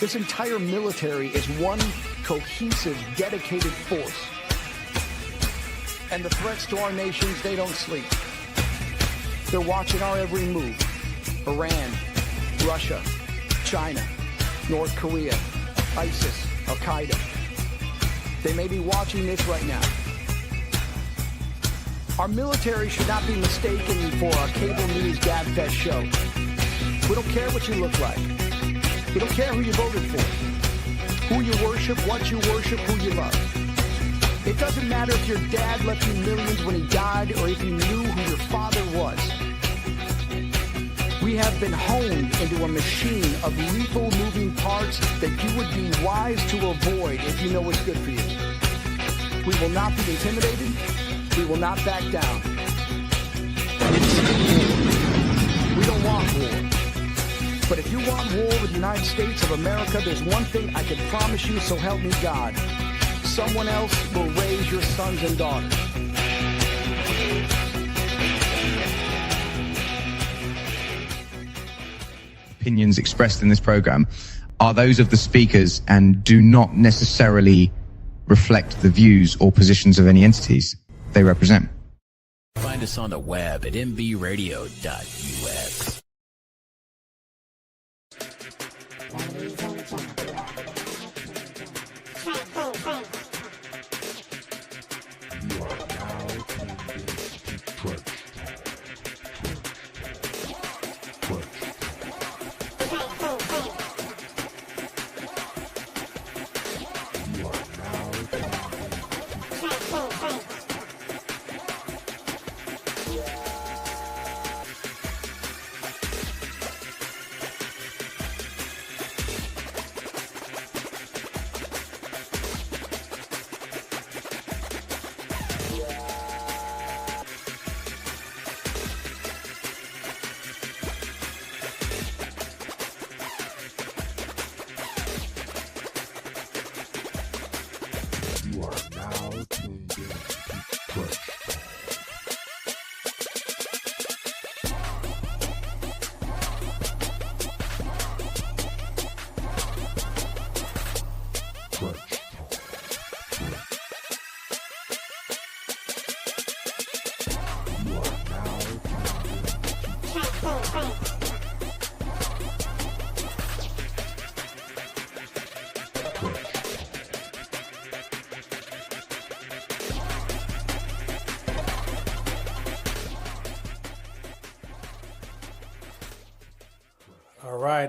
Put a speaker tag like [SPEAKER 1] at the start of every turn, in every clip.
[SPEAKER 1] This entire military is one cohesive, dedicated force. And the threats to our nations, they don't sleep. They're watching our every move. Iran, Russia, China, North Korea, ISIS, Al-Qaeda. They may be watching this right now. Our military should not be mistaken for a cable news gabfest show. We don't care what you look like. We don't care who you voted for, who you worship, what you worship, who you love. It doesn't matter if your dad left you millions when he died or if you knew who your father was. We have been honed into a machine of lethal moving parts that you would be wise to avoid if you know what's good for you. We will not be intimidated. We will not back down. We don't want war. But if you want war with the United States of America, there's one thing I can promise you, so help me God. Someone else will raise your sons and daughters.
[SPEAKER 2] Opinions expressed in this program are those of the speakers and do not necessarily reflect the views or positions of any entities they represent.
[SPEAKER 3] Find us on the web at mbradio.us.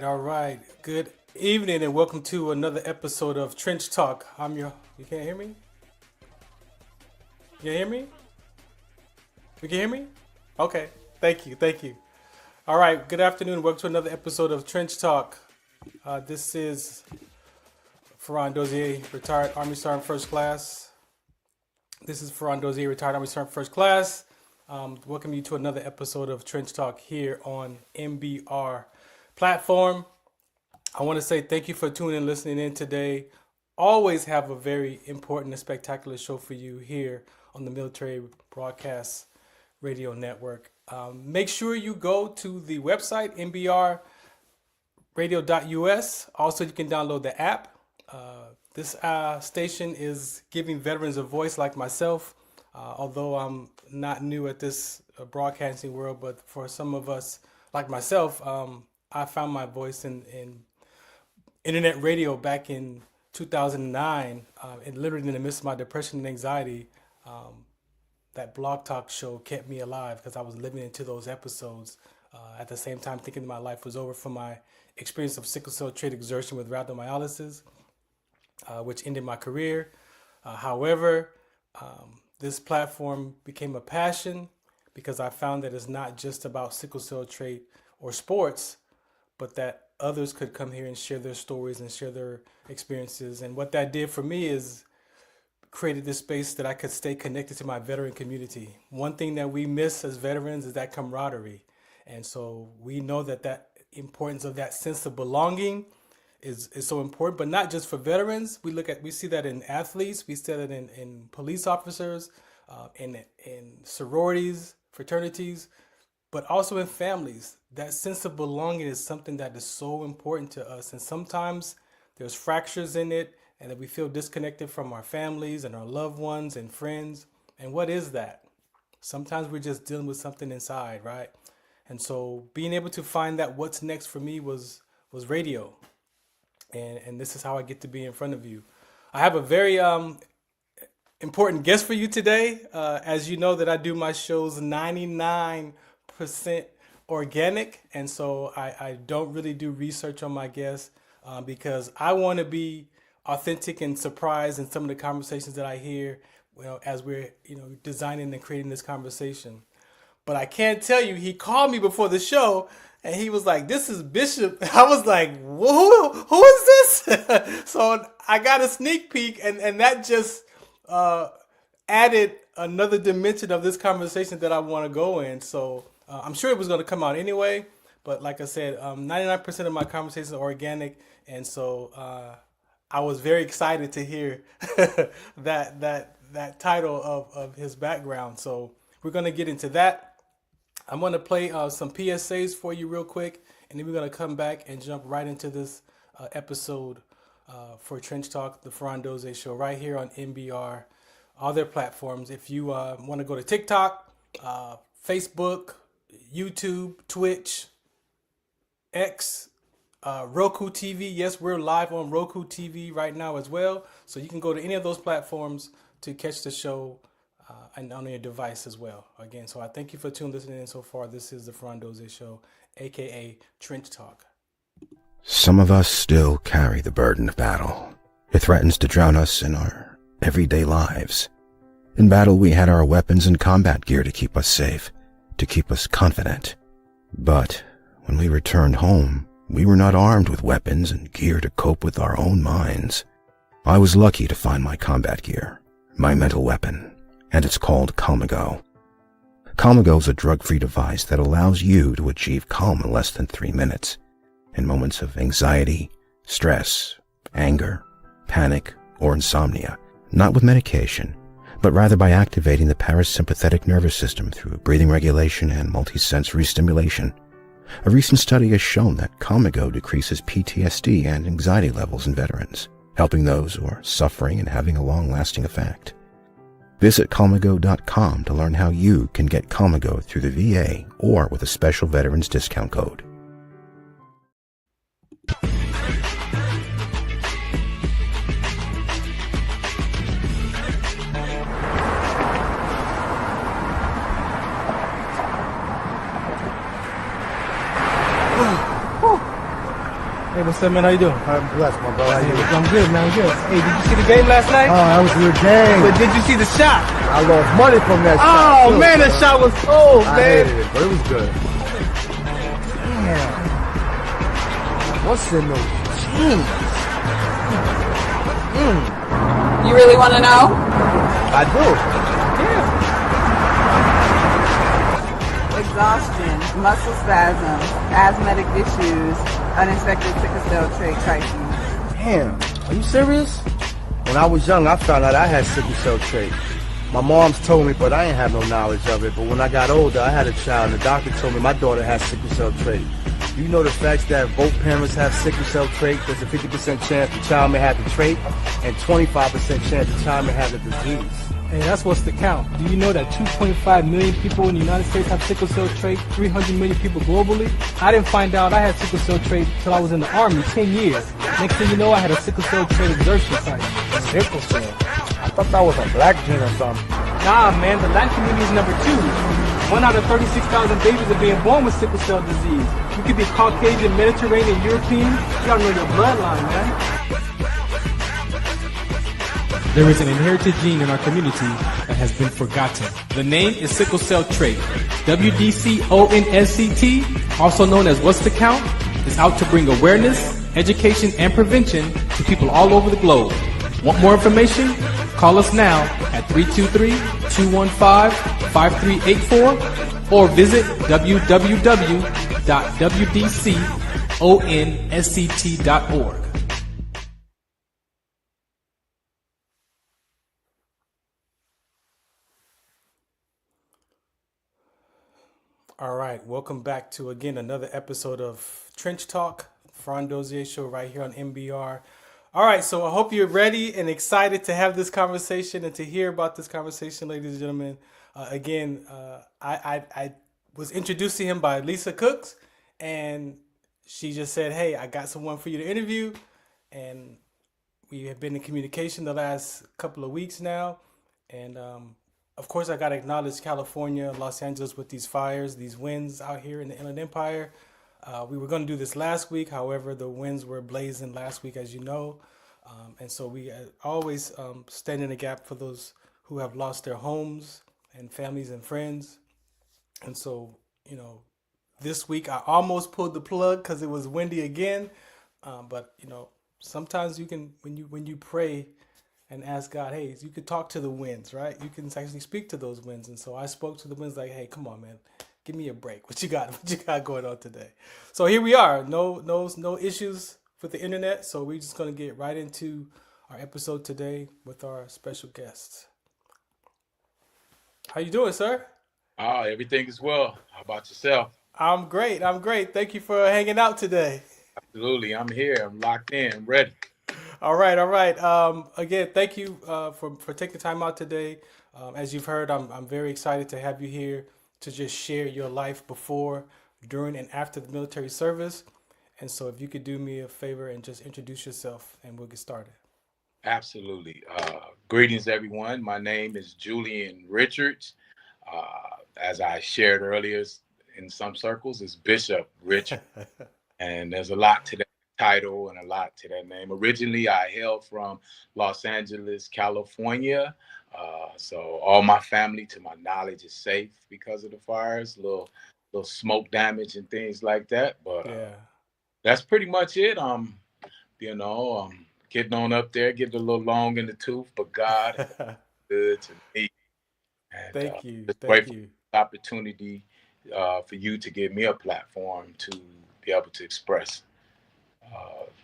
[SPEAKER 4] All right. Good evening and welcome to another episode of Trench Talk. You can't hear me? You can hear me? You can hear me? Okay. Thank you. All right. Good afternoon. Welcome to another episode of Trench Talk. This is Ferran Dozier, retired Army Sergeant First Class. Welcome you to another episode of Trench Talk here on MBR platform. I want to say thank you for tuning and listening in today. Always have a very important and spectacular show for you here on the Military Broadcast Radio Network. Make sure you go to the website, mbradio.us. Also, you can download the app. This station is giving veterans a voice like myself, although I'm not new at this broadcasting world, but for some of us like myself, I found my voice in internet radio back in 2009, and literally in the midst of my depression and anxiety. That blog talk show kept me alive because I was living into those episodes at the same time thinking my life was over from my experience of sickle cell trait exertion with rhabdomyolysis, which ended my career. However, this platform became a passion because I found that it's not just about sickle cell trait or sports, but that others could come here and share their stories and share their experiences. And what that did for me is created this space that I could stay connected to my veteran community. One thing that we miss as veterans is that camaraderie. And so we know that importance of that sense of belonging is so important, but not just for veterans. We see that in athletes, we see that in police officers, in sororities, fraternities, but also in families. That sense of belonging is something that is so important to us. And sometimes there's fractures in it, and that we feel disconnected from our families and our loved ones and friends. And what is that? Sometimes we're just dealing with something inside, right? And so being able to find that what's next for me was radio. And this is how I get to be in front of you. I have a very important guest for you today. As you know that I do my shows 99% organic. And so I don't really do research on my guests because I want to be authentic and surprised in some of the conversations that I hear, as we're, designing and creating this conversation. But I can't tell you, he called me before the show and he was like, "This is Bishop." I was like, who is this? So I got a sneak peek and that just added another dimension of this conversation that I want to go in. So I'm sure it was going to come out anyway. But like I said, 99% of my conversations are organic. And so I was very excited to hear that title of his background. So we're going to get into that. I'm going to play some PSAs for you real quick, and then we're going to come back and jump right into this episode for Trench Talk, the Frandoze Show, right here on MBR, all their platforms. If you want to go to TikTok, Facebook, YouTube, Twitch, X, Roku TV. Yes, we're live on Roku TV right now as well. So you can go to any of those platforms to catch the show and on your device as well. Again, so I thank you for listening in so far. This is the Frandoze Show, aka Trench Talk.
[SPEAKER 5] Some of us still carry the burden of battle. It threatens to drown us in our everyday lives. In battle, we had our weapons and combat gear to keep us safe, to keep us confident. But when we returned home, we were not armed with weapons and gear to cope with our own minds. I was lucky to find my combat gear, my mental weapon, and it's called Calmago. Calmago is a drug-free device that allows you to achieve calm in less than 3 minutes in moments of anxiety, stress, anger, panic, or insomnia, not with medication, but rather by activating the parasympathetic nervous system through breathing regulation and multisensory stimulation. A recent study has shown that Calmago decreases PTSD and anxiety levels in veterans, helping those who are suffering and having a long-lasting effect. Visit Calmago.com to learn how you can get Calmago through the VA or with a special veterans discount code.
[SPEAKER 4] Hey, what's up, man? How you doing?
[SPEAKER 6] I'm blessed, my brother. How you doing?
[SPEAKER 4] I'm good, man. I'm good. Hey, did you see the game last night?
[SPEAKER 6] Oh, that was a good game.
[SPEAKER 4] But did you see the shot?
[SPEAKER 6] I lost money from that shot.
[SPEAKER 4] Oh,
[SPEAKER 6] too,
[SPEAKER 4] man, that shot was cold,
[SPEAKER 6] I
[SPEAKER 4] man.
[SPEAKER 6] hated it, but it was good. Damn. What's in those jeans?
[SPEAKER 7] You really want to know?
[SPEAKER 6] I do.
[SPEAKER 7] Exhaustion, muscle spasms, asthmatic issues, unexpected sickle cell trait crises.
[SPEAKER 6] Damn. Are you serious? When I was young, I found out I had sickle cell trait. My mom's told me, but I ain't have no knowledge of it. But when I got older, I had a child, and the doctor told me my daughter has sickle cell trait. You know the facts that both parents have sickle cell trait? There's a 50% chance the child may have the trait, and 25% chance the child may have the disease.
[SPEAKER 4] Hey, that's what's the count. Do you know that 2.5 million people in the United States have sickle cell trait, 300 million people globally? I didn't find out I had sickle cell trait until I was in the Army, 10 years. Next thing you know, I had a sickle cell trait exertion site.
[SPEAKER 6] Sickle cell? I thought that was a black gene or something.
[SPEAKER 4] Nah, man, the Latin community is number 2. 1 out of 36,000 babies are being born with sickle cell disease. You could be Caucasian, Mediterranean, European. You gotta know your bloodline, man. There is an inherited gene in our community that has been forgotten. The name is sickle cell trait. WDCONSCT, also known as What's the Count, is out to bring awareness, education, and prevention to people all over the globe. Want more information? Call us now at 323-215-5384 or visit www.wdconsct.org. All right, welcome back to, again, another episode of Trench Talk, Frandoze Show right here on MBR. All right, so I hope you're ready and excited to have this conversation and to hear about this conversation, ladies and gentlemen. I was introduced to him by Lisa Cooks, and she just said, "Hey, I got someone for you to interview," and we have been in communication the last couple of weeks now, and of course, I got to acknowledge California, Los Angeles with these fires, these winds out here in the Inland Empire. We were going to do this last week. However, the winds were blazing last week, as you know. And so we always stand in the gap for those who have lost their homes and families and friends. And so, you know, this week I almost pulled the plug because it was windy again. But, you know, sometimes you can, when you pray and ask God, hey, you could talk to the winds, right? You can actually speak to those winds. And so I spoke to the winds like, hey, come on, man. Give me a break. What you got? What you got going on today? So here we are. No issues with the internet. So we're just gonna get right into our episode today with our special guests. How you doing, sir?
[SPEAKER 8] Everything is well. How about yourself?
[SPEAKER 4] I'm great. Thank you for hanging out today.
[SPEAKER 8] Absolutely. I'm here. I'm locked in. I'm ready.
[SPEAKER 4] All right. Again, thank you for taking time out today. As you've heard, I'm very excited to have you here to just share your life before, during, and after the military service. And so if you could do me a favor and just introduce yourself and we'll get started.
[SPEAKER 8] Absolutely. Greetings, everyone. My name is Julian Richards. As I shared earlier, in some circles, it's Bishop Richard. And there's a lot to that title and a lot to that name. Originally, I hail from Los Angeles, California. So all my family, to my knowledge, is safe because of the fires, little smoke damage and things like that. But that's pretty much it. Getting on up there, getting a little long in the tooth, but God is good to me. And,
[SPEAKER 4] Thank you.
[SPEAKER 8] It's grateful for the opportunity for you to give me a platform to be able to express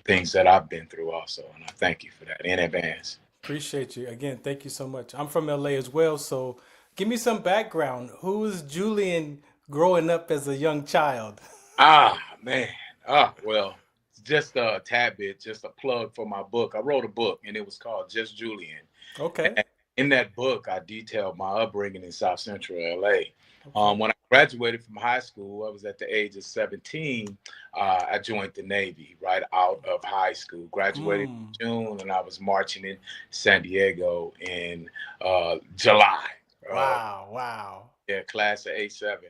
[SPEAKER 8] things that I've been through also. And I thank you for that in advance.
[SPEAKER 4] Appreciate you. Again, thank you so much. I'm from LA as well, so give me some background. Who was Julian growing up as a young child?
[SPEAKER 8] Man. Well, just a tad bit, just a plug for my book. I wrote a book, and it was called Just Julian.
[SPEAKER 4] Okay.
[SPEAKER 8] And in that book, I detailed my upbringing in South Central LA. When I graduated from high school, I was at the age of 17. I joined the Navy right out of high school. Graduated in June, and I was marching in San Diego in July.
[SPEAKER 4] Wow.
[SPEAKER 8] Yeah, class of 87.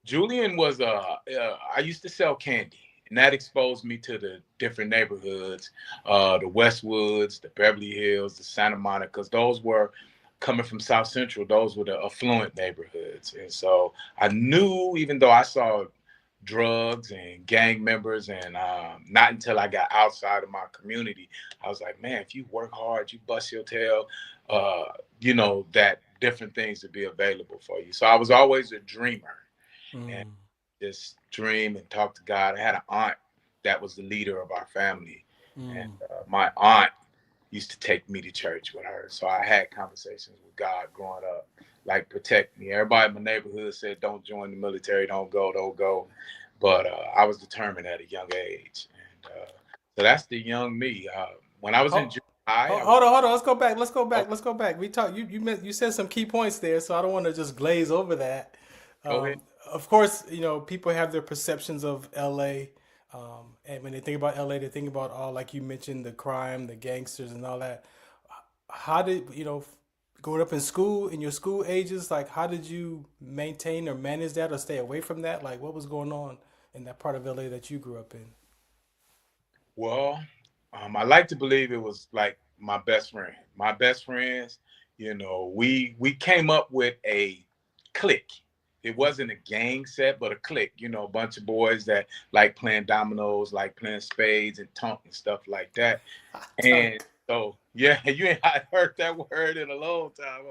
[SPEAKER 8] Julian was I used to sell candy, and that exposed me to the different neighborhoods, the Westwoods, the Beverly Hills, the Santa Monicas. Those were coming from South Central. Those were the affluent neighborhoods. And so I knew, even though I saw drugs and gang members, and not until I got outside of my community, I was like, man, if you work hard, you bust your tail, that different things would be available for you. So I was always a dreamer. And just dream and talk to God. I had an aunt that was the leader of our family. And my aunt used to take me to church with her. So I had conversations with God growing up, like, protect me. Everybody in my neighborhood said, don't join the military, don't go. But I was determined at a young age. And so that's the young me. When I was in junior high.
[SPEAKER 4] Hold on. Let's go back. We talked. You said some key points there, so I don't want to just glaze over that. Of course, people have their perceptions of LA. And when they think about LA, they think about all, like you mentioned, the crime, the gangsters and all that. How did, growing up in school, in your school ages, like, how did you maintain or manage that or stay away from that? Like, what was going on in that part of LA that you grew up in?
[SPEAKER 8] Well, I like to believe it was like my best friend. My best friends, we came up with a clique. It wasn't a gang set, but a clique, a bunch of boys that like playing dominoes, like playing spades and tunk and stuff like that. And so, yeah, you ain't heard that word in a long time.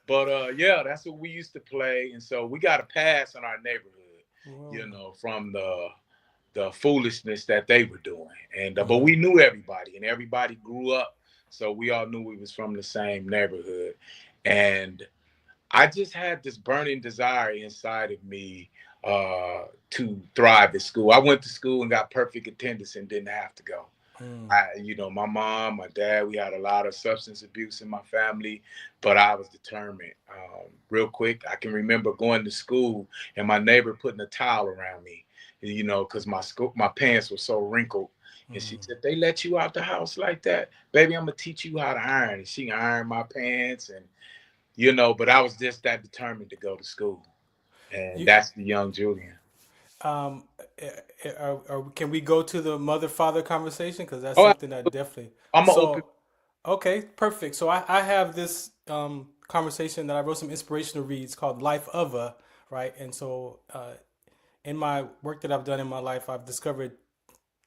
[SPEAKER 8] But, that's what we used to play. And so we got a pass in our neighborhood, from the foolishness that they were doing. And but we knew everybody, and everybody grew up. So we all knew we was from the same neighborhood. And I just had this burning desire inside of me to thrive at school. I went to school and got perfect attendance and didn't have to go. My mom, my dad, we had a lot of substance abuse in my family, but I was determined. Real quick, I can remember going to school and my neighbor putting a towel around me, because my pants were so wrinkled. And she said, "They let you out the house like that? Baby, I'm going to teach you how to iron." And she ironed my pants but I was just that determined to go to school. And that's the young Julian.
[SPEAKER 4] Can we go to the mother-father conversation? Because that's
[SPEAKER 8] Oh,
[SPEAKER 4] something that definitely.
[SPEAKER 8] I'm open.
[SPEAKER 4] Okay, perfect. So I have this conversation that I wrote some inspirational reads called Life of a, right? And so in my work that I've done in my life, I've discovered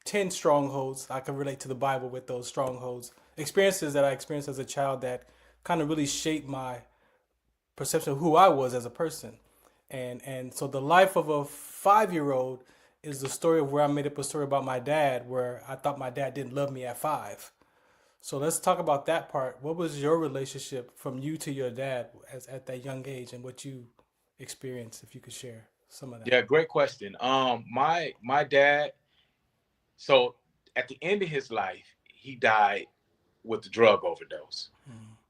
[SPEAKER 4] 10 strongholds. I can relate to the Bible with those strongholds. Experiences that I experienced as a child that kind of really shaped my perception of who I was as a person. And so the life of a 5-year-old is the story of where I made up a story about my dad, where I thought my dad didn't love me at 5. So let's talk about that part. What was your relationship from you to your dad at that young age, and what you experienced, if you could share some of that?
[SPEAKER 8] Yeah, great question. My dad, so at the end of his life, he died with the drug overdose.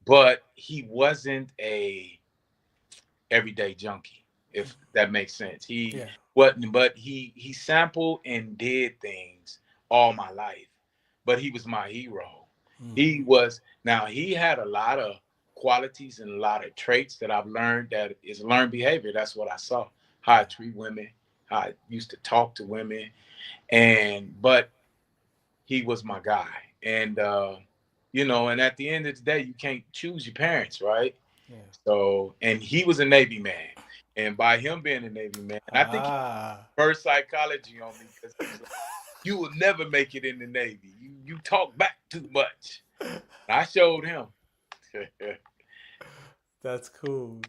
[SPEAKER 8] But he wasn't a everyday junkie, if that makes sense. He wasn't, but he sampled and did things all my life. But he was my hero. He had a lot of qualities and a lot of traits that I've learned that is learned behavior. That's what I saw. How I treat women, how I used to talk to women. But he was my guy. And and at the end of the day, you can't choose your parents, right? Yeah. So, and he was a Navy man. And by him being a Navy man, I think he first psychology on me, because he was like, "You will never make it in the Navy. You talk back too much." I showed him.
[SPEAKER 4] That's cool.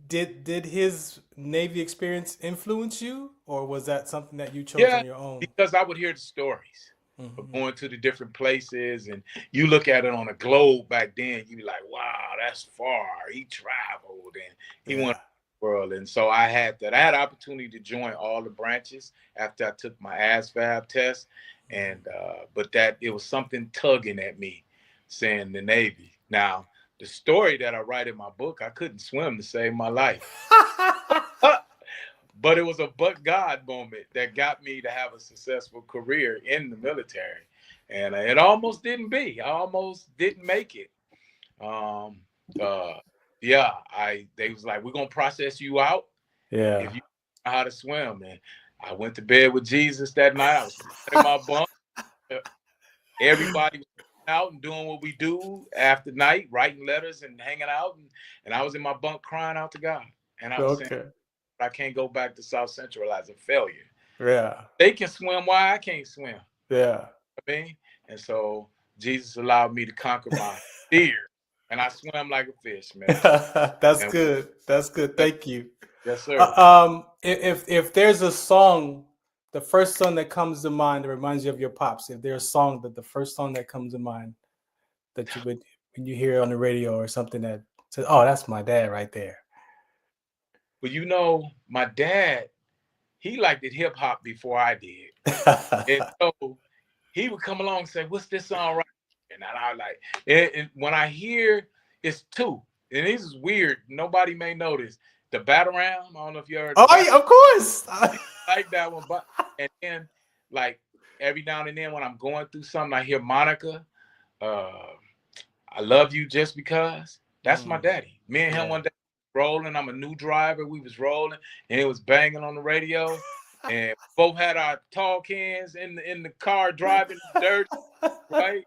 [SPEAKER 4] Did his Navy experience influence you, or was that something that you chose on your own?
[SPEAKER 8] Because I would hear the stories of going to the different places, and you look at it on a globe back then, you be like, "Wow, that's far." He traveled and he went the world. And so I had that. I had the opportunity to join all the branches after I took my ASVAB test. And but that it was something tugging at me, saying the Navy. Now, the story that I write in my book, I couldn't swim to save my life. But it was a but God moment that got me to have a successful career in the military. And it almost didn't be. I almost didn't make it. They was like, "We're going to process you out if you know how to swim." And I went to bed with Jesus that night. I was in my bunk. Everybody was out and doing what we do after night, writing letters and hanging out. And I was in my bunk crying out to God. And I was saying, I can't go back to South Central as a failure.
[SPEAKER 4] Yeah.
[SPEAKER 8] They can swim. Why I can't swim?
[SPEAKER 4] Yeah.
[SPEAKER 8] And so Jesus allowed me to conquer my fear. And I swam like a fish, man.
[SPEAKER 4] That's good. That's good. Thank you.
[SPEAKER 8] Yes, sir.
[SPEAKER 4] If there's a song, the first song that comes to mind that reminds you of your pops, if there's a song the first song that comes to mind that you would, when you hear it on the radio or something that says, "Oh, that's my dad right there."
[SPEAKER 8] Well, my dad, he liked it hip hop before I did. And so he would come along and say, "What's this song right?" And I like it. And when I hear, it's two. And this is weird. Nobody may notice. The Batarang. I don't know if you heard.
[SPEAKER 4] Oh, yeah, of course.
[SPEAKER 8] I like that one. But and then, like, every now and then when I'm going through something, I hear Monica. I love you just because. That's my daddy. Me and him one day rolling. I'm a new driver. We was rolling, and it was banging on the radio. And both had our tall cans in the car driving dirt, right?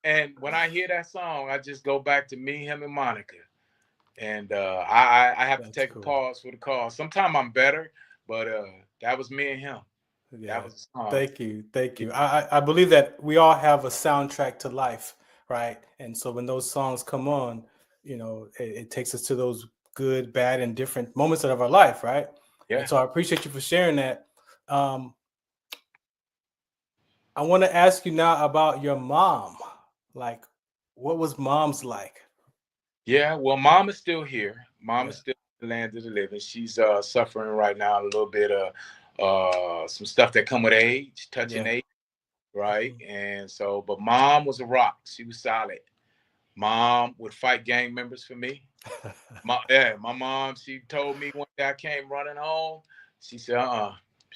[SPEAKER 8] And when I hear that song, I just go back to me, him, and Monica. And I have to take a pause for the call. Sometimes I'm better, but that was me and him.
[SPEAKER 4] Yeah.
[SPEAKER 8] That was the song.
[SPEAKER 4] Thank you. I believe that we all have a soundtrack to life, right? And so when those songs come on, it takes us to those good, bad, and different moments of our life, right? Yeah. And so I appreciate you for sharing that. I want to ask you now about your mom. Like, what was mom's like?
[SPEAKER 8] Yeah, well, mom is still here. Mom is still in the land of the living. She's suffering right now a little bit of some stuff that come with age, touching age, right? And so, but mom was a rock. She was solid. Mom would fight gang members for me. My mom, she told me one day I came running home. She said,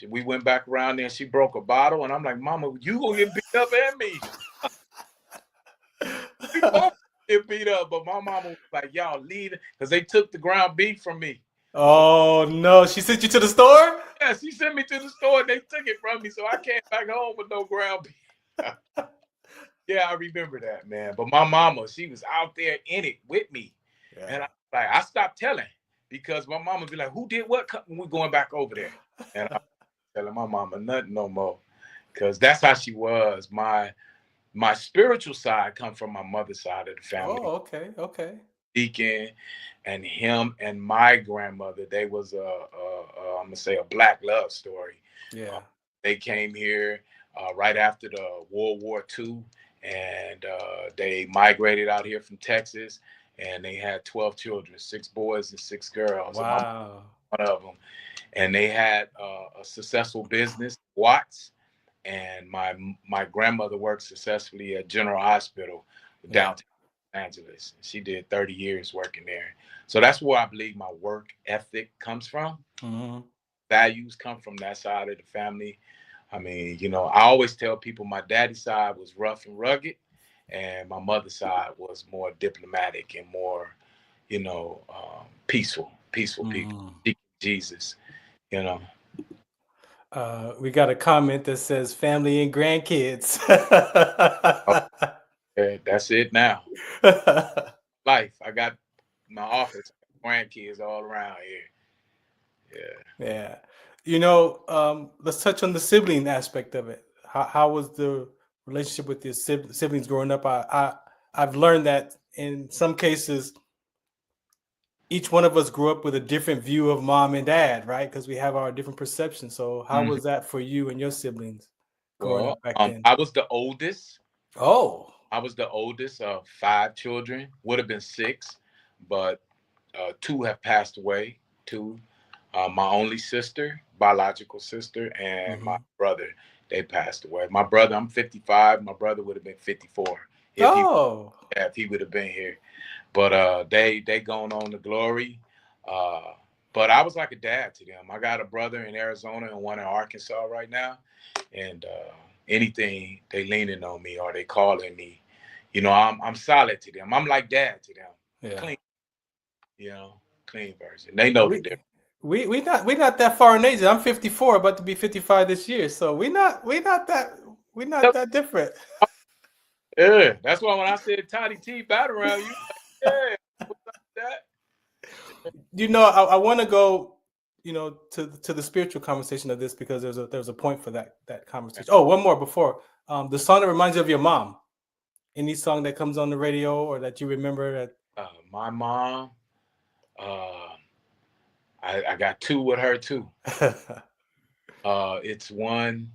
[SPEAKER 8] we went back around there and she broke a bottle. And I'm like, Mama, you gonna get beat up and me. We both get beat up. But my mama was like, y'all leave it. Because they took the ground beef from me.
[SPEAKER 4] Oh, no. She sent you to the store?
[SPEAKER 8] Yeah, she sent me to the store and they took it from me. So I came back home with no ground beef. Yeah, I remember that, man. But my mama, she was out there in it with me. Yeah. And I stopped telling because my mama be like, who did what when we going back over there? And I'm telling my mama nothing no more. Because that's how she was. My spiritual side come from my mother's side of the family.
[SPEAKER 4] Oh, okay.
[SPEAKER 8] Deacon and him and my grandmother, they was I'm gonna say a black love story.
[SPEAKER 4] Yeah.
[SPEAKER 8] They came here right after the World War II, and they migrated out here from Texas, and they had 12 children, 6 boys and 6 girls.
[SPEAKER 4] Wow.
[SPEAKER 8] One of them, and they had a successful business, Watts, and my grandmother worked successfully at General Hospital downtown Los Angeles. She did 30 years working there. So that's where I believe my work ethic comes from.
[SPEAKER 4] Mm-hmm.
[SPEAKER 8] Values come from that side of the family. I mean, you know, I always tell people my daddy's side was rough and rugged, and my mother's side was more diplomatic and more, you know, peaceful people. Jesus, you know.
[SPEAKER 4] We got a comment that says family and grandkids.
[SPEAKER 8] That's it now. Life. I got my office, grandkids all around here.
[SPEAKER 4] Yeah. You know, let's touch on the sibling aspect of it. How was the relationship with your siblings growing up? I've learned that in some cases, each one of us grew up with a different view of mom and dad, right? Because we have our different perceptions. So how was that for you and your siblings growing up back then?
[SPEAKER 8] I was the oldest.
[SPEAKER 4] Oh.
[SPEAKER 8] I was the oldest of 5 children. Would have been 6, but 2 have passed away. 2. My only sister, biological sister, and my brother, they passed away. My brother, I'm 55. My brother would have been 54 if he would have been here. But they gone on to glory. But I was like a dad to them. I got a brother in Arizona and one in Arkansas right now. And anything they leaning on me or they calling me, you know, I'm solid to them. I'm like dad to them.
[SPEAKER 4] Yeah.
[SPEAKER 8] Clean, you know, clean version. They know the difference.
[SPEAKER 4] We not that far in age. I'm 54, about to be 55 this year. So we not that different.
[SPEAKER 8] Yeah, that's why when I said Toddy T battle around you, yeah, what's up with that?
[SPEAKER 4] You know, I want to go, you know, to the spiritual conversation of this because there's a point for that conversation. Oh, one more before the song that reminds you of your mom. Any song that comes on the radio or that you remember that?
[SPEAKER 8] My mom. I got 2 with her too. It's one,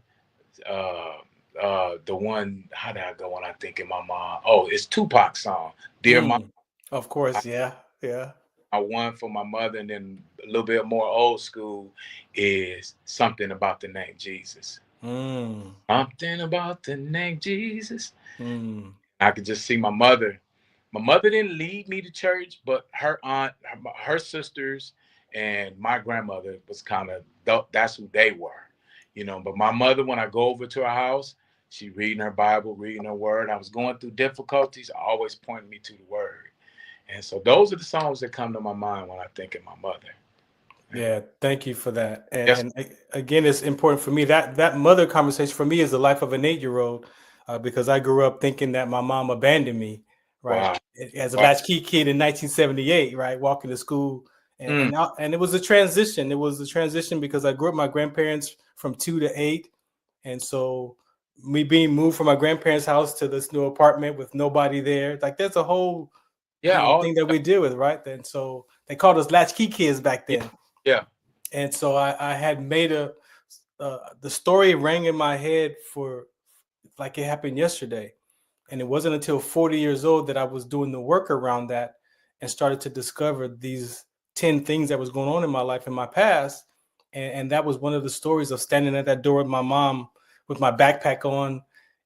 [SPEAKER 8] the one. How did I go when I think of my mom? Oh, it's Tupac's song, "Dear Mom."
[SPEAKER 4] Of course, yeah.
[SPEAKER 8] I one for my mother, and then a little bit more old school is something about the name Jesus. Something about the name Jesus. I could just see my mother. My mother didn't lead me to church, but her aunt, her sisters, and my grandmother was kind of, that's who they were, you know. But my mother, when I go over to her house, she reading her Bible, reading her word. I was going through difficulties, always pointing me to the word. And so those are the songs that come to my mind when I think of my mother.
[SPEAKER 4] Yeah, thank you for that. And again, it's important for me that mother conversation for me is the life of an 8-year-old because I grew up thinking that my mom abandoned me, right? Wow. As a latchkey kid in 1978, right, walking to school, and it was a transition. It was a transition because I grew up with my grandparents from 2 to 8, and so me being moved from my grandparents' house to this new apartment with nobody there, like there's a whole thing that we deal with, right? And so they called us latchkey kids back then.
[SPEAKER 8] Yeah.
[SPEAKER 4] And so I had made the story rang in my head for like it happened yesterday. And it wasn't until 40 years old that I was doing the work around that and started to discover these 10 things that was going on in my life in my past And that was one of the stories of standing at that door with my mom with my backpack on.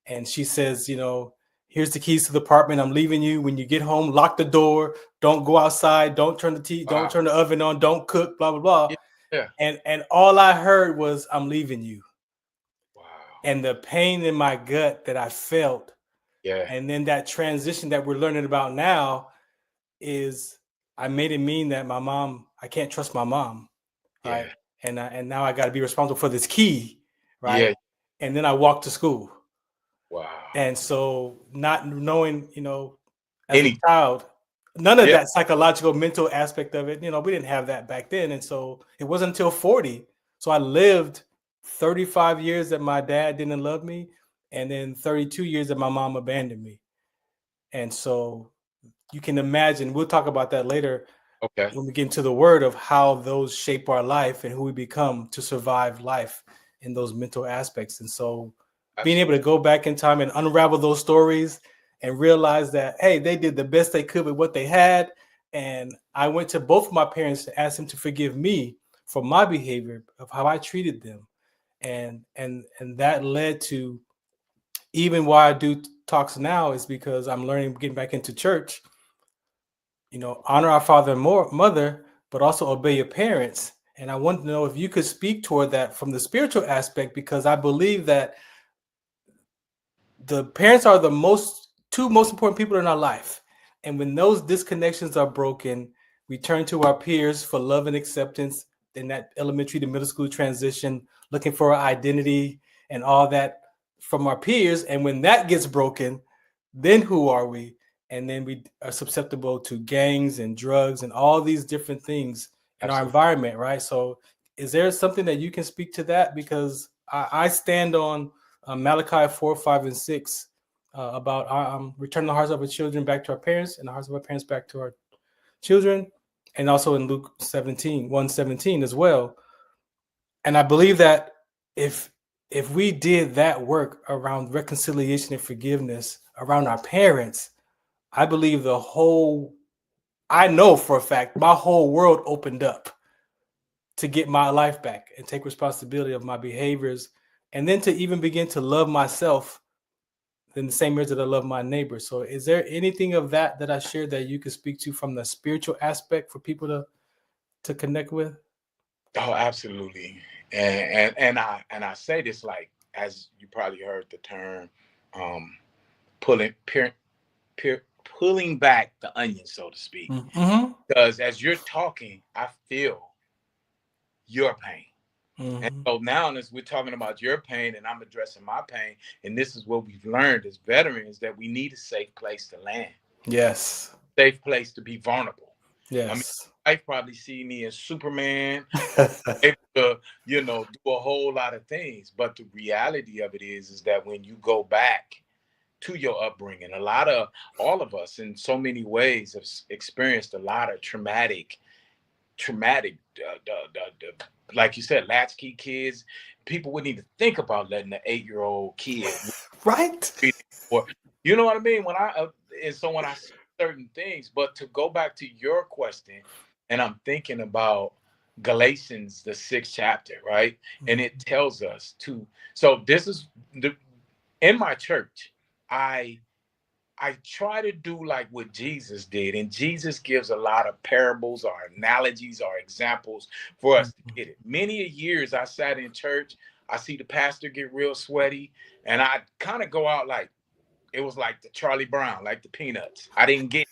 [SPEAKER 4] And she says, you know, here's the keys to the apartment. I'm leaving you. When you get home, lock the door. Don't go outside. Don't turn the TV. Don't turn the oven on. Don't cook. Blah blah blah.
[SPEAKER 8] Yeah.
[SPEAKER 4] And all I heard was, "I'm leaving you."
[SPEAKER 8] Wow.
[SPEAKER 4] And the pain in my gut that I felt.
[SPEAKER 8] Yeah.
[SPEAKER 4] And then that transition that we're learning about now is I made it mean that my mom, I can't trust my mom, right? And now I got to be responsible for this key, right?
[SPEAKER 8] Yeah.
[SPEAKER 4] And then I walked to school.
[SPEAKER 8] Wow.
[SPEAKER 4] And so not knowing, you know, as a child, none of that psychological, mental aspect of it, you know, we didn't have that back then. And so it wasn't until 40. So I lived 35 years that my dad didn't love me, and then 32 years that my mom abandoned me. And so you can imagine, we'll talk about that later.
[SPEAKER 8] Okay.
[SPEAKER 4] When we get into the word of how those shape our life and who we become to survive life in those mental aspects. And so being able to go back in time and unravel those stories and realize that, hey, they did the best they could with what they had. And I went to both of my parents to ask them to forgive me for my behavior of how I treated them. And that led to, even why I do talks now, is because I'm learning, getting back into church, you know, honor our father and mother, but also obey your parents. And I want to know if you could speak toward that from the spiritual aspect, because I believe that the parents are the two most important people in our life. And when those disconnections are broken, we turn to our peers for love and acceptance in that elementary to middle school transition, looking for our identity and all that from our peers. And when that gets broken, then who are we? And then we are susceptible to gangs and drugs and all these different things in our environment, right? So is there something that you can speak to that? Because I stand on Malachi 4, 5, and 6 about returning the hearts of our children back to our parents and the hearts of our parents back to our children, and also in Luke 1:17 as well. And I believe that if we did that work around reconciliation and forgiveness around our parents, I believe I know for a fact, my whole world opened up to get my life back and take responsibility of my behaviors, and then to even begin to love myself in the same way that I love my neighbor. So is there anything of that I shared that you could speak to from the spiritual aspect for people to connect with?
[SPEAKER 8] Oh, absolutely. And I say this, like, as you probably heard the term, pulling back the onion, so to speak.
[SPEAKER 4] Mm-hmm.
[SPEAKER 8] Because as you're talking, I feel your pain.
[SPEAKER 4] Mm-hmm.
[SPEAKER 8] And so now, as we're talking about your pain and I'm addressing my pain, and this is what we've learned as veterans, that we need a safe place to land.
[SPEAKER 4] Yes.
[SPEAKER 8] Safe place to be vulnerable.
[SPEAKER 4] Yes.
[SPEAKER 8] I mean, I probably see me as Superman, able to, you know, do a whole lot of things. But the reality of it is that when you go back to your upbringing, all of us in so many ways have experienced a lot of traumatic, like you said, latchkey kids. People wouldn't even think about letting an 8-year-old kid,
[SPEAKER 4] right?
[SPEAKER 8] Or, you know what I mean? When I see certain things, but to go back to your question, and I'm thinking about Galatians, the 6th chapter, right? Mm-hmm. And it tells us to. So this is in my church, I try to do like what Jesus did, and Jesus gives a lot of parables or analogies or examples for us to get it. Many years I sat in church, I see the pastor get real sweaty, and I kind of go out like, it was like the Charlie Brown, like the Peanuts. I didn't get it,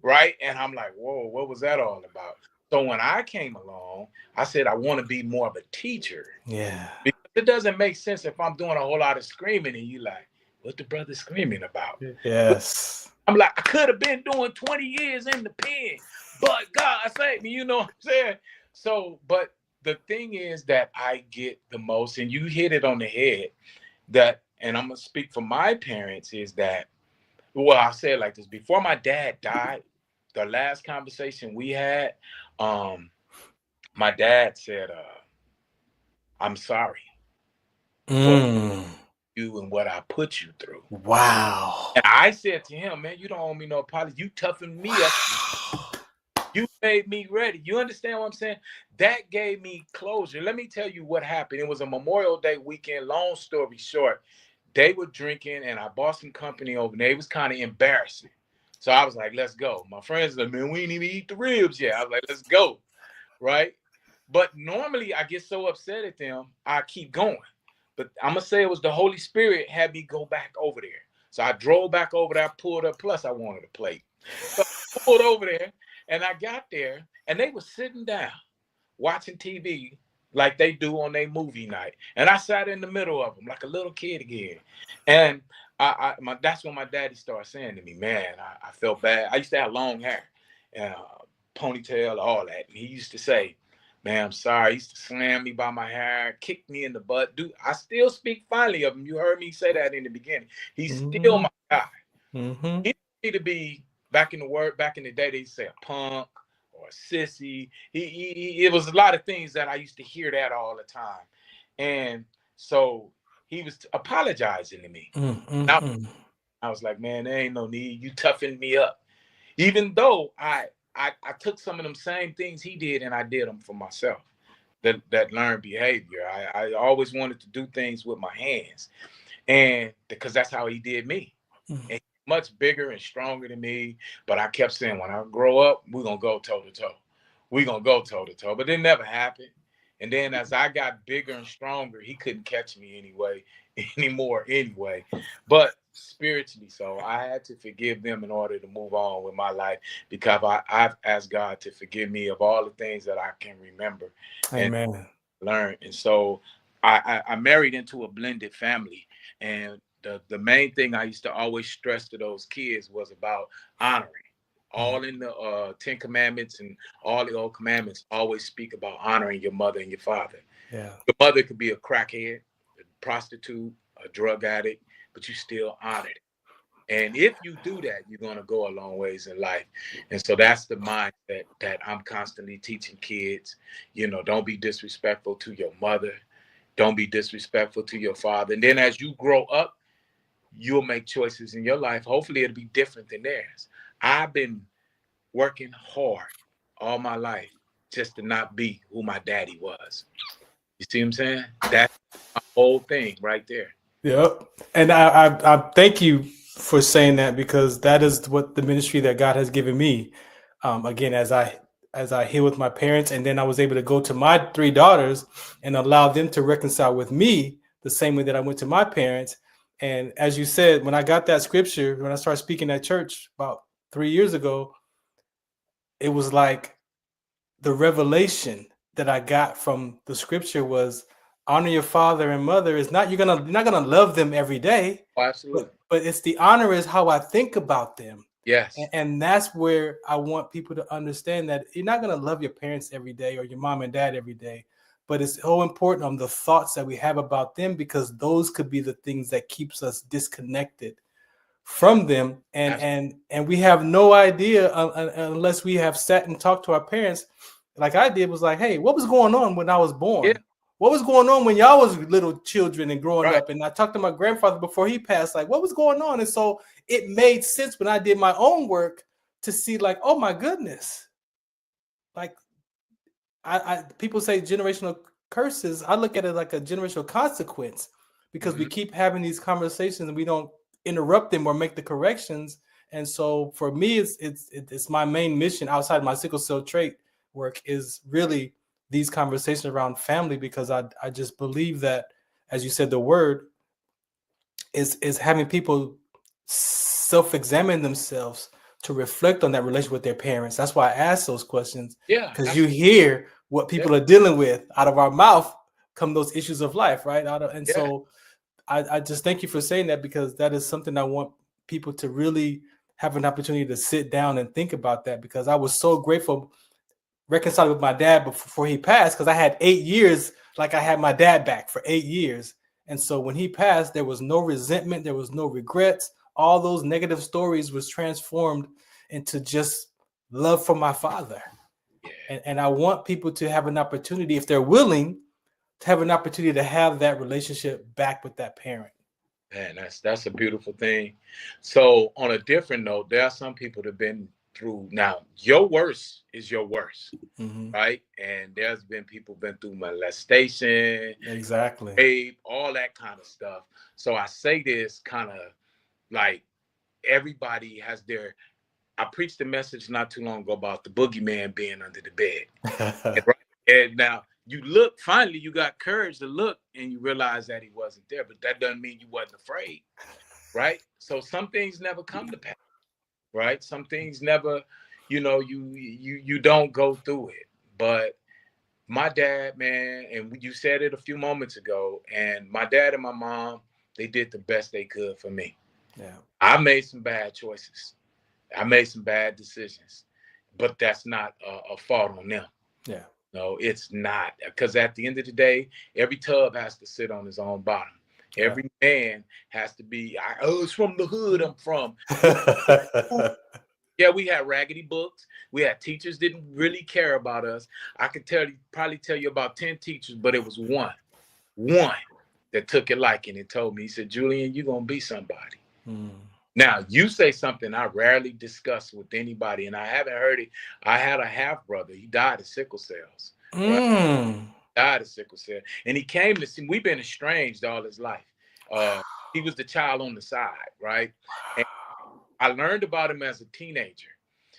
[SPEAKER 8] right? And I'm like, whoa, what was that all about? So when I came along, I said, I want to be more of a teacher.
[SPEAKER 4] Yeah.
[SPEAKER 8] Because it doesn't make sense if I'm doing a whole lot of screaming and you like, what the brother screaming about?
[SPEAKER 4] Yes.
[SPEAKER 8] I'm like, I could have been doing 20 years in the pen, but God saved me, you know what I'm saying? So, but the thing is that I get the most, and you hit it on the head, that, and I'm going to speak for my parents, is that, well, I'll say it like this. Before my dad died, the last conversation we had, my dad said, I'm sorry for you and what I put you through.
[SPEAKER 4] Wow.
[SPEAKER 8] And I said to him, man, you don't owe me no apology. You toughened me up. You made me ready. You understand what I'm saying? That gave me closure. Let me tell you what happened. It was a Memorial Day weekend. Long story short, they were drinking, and I bought some company over there. It was kind of embarrassing. So I was like, let's go. My friends were like, man, we ain't even eat the ribs yet. I was like, let's go. Right? But normally I get so upset at them, I keep going. But I'm going to say it was the Holy Spirit had me go back over there. So I drove back over there, pulled up, plus I wanted a plate. So I pulled over there, and I got there, and they were sitting down watching TV like they do on their movie night. And I sat in the middle of them like a little kid again. And that's when my daddy started saying to me, man, I felt bad. I used to have long hair, ponytail, all that. And he used to say, man, I'm sorry. He used to slam me by my hair, kick me in the butt. Dude, I still speak fondly of him. You heard me say that in the beginning. He's still my guy.
[SPEAKER 4] Mm-hmm.
[SPEAKER 8] He need to be back in the day, they say a punk or a sissy. It was a lot of things that I used to hear that all the time. And so he was apologizing to me. I was like, man, there ain't no need. You toughened me up. Even though I took some of them same things he did and I did them for myself. That learned behavior. I always wanted to do things with my hands. And because that's how he did me. And much bigger and stronger than me. But I kept saying, when I grow up, we're going to go toe to toe. We're going to go toe to toe. But it never happened. And then as I got bigger and stronger, he couldn't catch me anymore. But spiritually, so I had to forgive them in order to move on with my life, because I've asked God to forgive me of all the things that I can remember and learn. And so I married into a blended family. And the main thing I used to always stress to those kids was about honoring. All in the 10 commandments and all the old commandments always speak about honoring your mother and your father.
[SPEAKER 4] Yeah.
[SPEAKER 8] Your mother could be a crackhead, a prostitute, a drug addict, but you still honor it. And if you do that, you're going to go a long ways in life. And so that's the mindset that I'm constantly teaching kids. You know, don't be disrespectful to your mother. Don't be disrespectful to your father. And then as you grow up, you'll make choices in your life. Hopefully it'll be different than theirs. I've been working hard all my life just to not be who my daddy was. You see what I'm saying? That's my whole thing right there.
[SPEAKER 4] Yep. And I thank you for saying that, because that is what the ministry that God has given me. Again, as I heal with my parents, and then I was able to go to my 3 daughters and allow them to reconcile with me the same way that I went to my parents. And as you said, when I got that scripture, when I started speaking at church about 3 years ago, it was like the revelation that I got from the scripture was, honor your father and mother. Is not you're not gonna love them every day.
[SPEAKER 8] Oh, absolutely.
[SPEAKER 4] But it's the honor is how I think about them.
[SPEAKER 8] Yes.
[SPEAKER 4] And that's where I want people to understand that you're not gonna love your parents every day or your mom and dad every day. But it's so important on the thoughts that we have about them, because those could be the things that keeps us disconnected from them. And we have no idea unless we have sat and talked to our parents, like I did, was like, hey, what was going on when I was born?
[SPEAKER 8] Yeah.
[SPEAKER 4] What was going on when y'all was little children and growing up? And I talked to my grandfather before he passed, like, what was going on? And so it made sense when I did my own work to see, like, oh my goodness. Like, I people say generational curses. I look at it like a generational consequence, because we keep having these conversations and we don't interrupt them or make the corrections. And so for me, it's my main mission outside my sickle cell trait work is really these conversations around family, because I just believe that, as you said, the word is having people self-examine themselves to reflect on that relationship with their parents. That's why I ask those questions.
[SPEAKER 8] Yeah.
[SPEAKER 4] Because you hear what people are dealing with out of our mouth come those issues of life, right? So I just thank you for saying that, because that is something I want people to really have an opportunity to sit down and think about that, because I was so grateful reconciling with my dad before he passed, because I had 8 years, like I had my dad back for 8 years. And so when he passed, there was no resentment, there was no regrets. All those negative stories was transformed into just love for my father. And I want people to have an opportunity, if they're willing, to have an opportunity to have that relationship back with that parent.
[SPEAKER 8] Man, that's a beautiful thing. So on a different note, there are some people that have been through. Now, your worst is your worst,
[SPEAKER 4] Mm-hmm.
[SPEAKER 8] right? And there's been people been through molestation,
[SPEAKER 4] Exactly.
[SPEAKER 8] rape, all that kind of stuff. So I say this kind of like everybody has their. I preached a message not too long ago about the boogeyman being under the bed. And now you look, finally you got courage to look and you realize that he wasn't there, but that doesn't mean you wasn't afraid, right? So some things never come to pass, right? Some things never, you don't go through it. But my dad, man, and you said it a few moments ago, and my dad and my mom, they did the best they could for me.
[SPEAKER 4] Yeah.
[SPEAKER 8] I made some bad choices. I made some bad decisions, but that's not a fault on them.
[SPEAKER 4] Yeah.
[SPEAKER 8] No, it's not. Because at the end of the day, every tub has to sit on his own bottom. Every man has to be, it's from the hood I'm from. Yeah, we had raggedy books. We had teachers didn't really care about us. I could probably tell you about 10 teachers, but it was one that took it liking and told me, he said, Julian, you're going to be somebody. Now, you say something I rarely discuss with anybody, and I haven't heard it. I had a half brother. He died of sickle cells. Right? Died of sickle cell. And he came to see, we've been estranged all his life. He was the child on the side, right? And I learned about him as a teenager.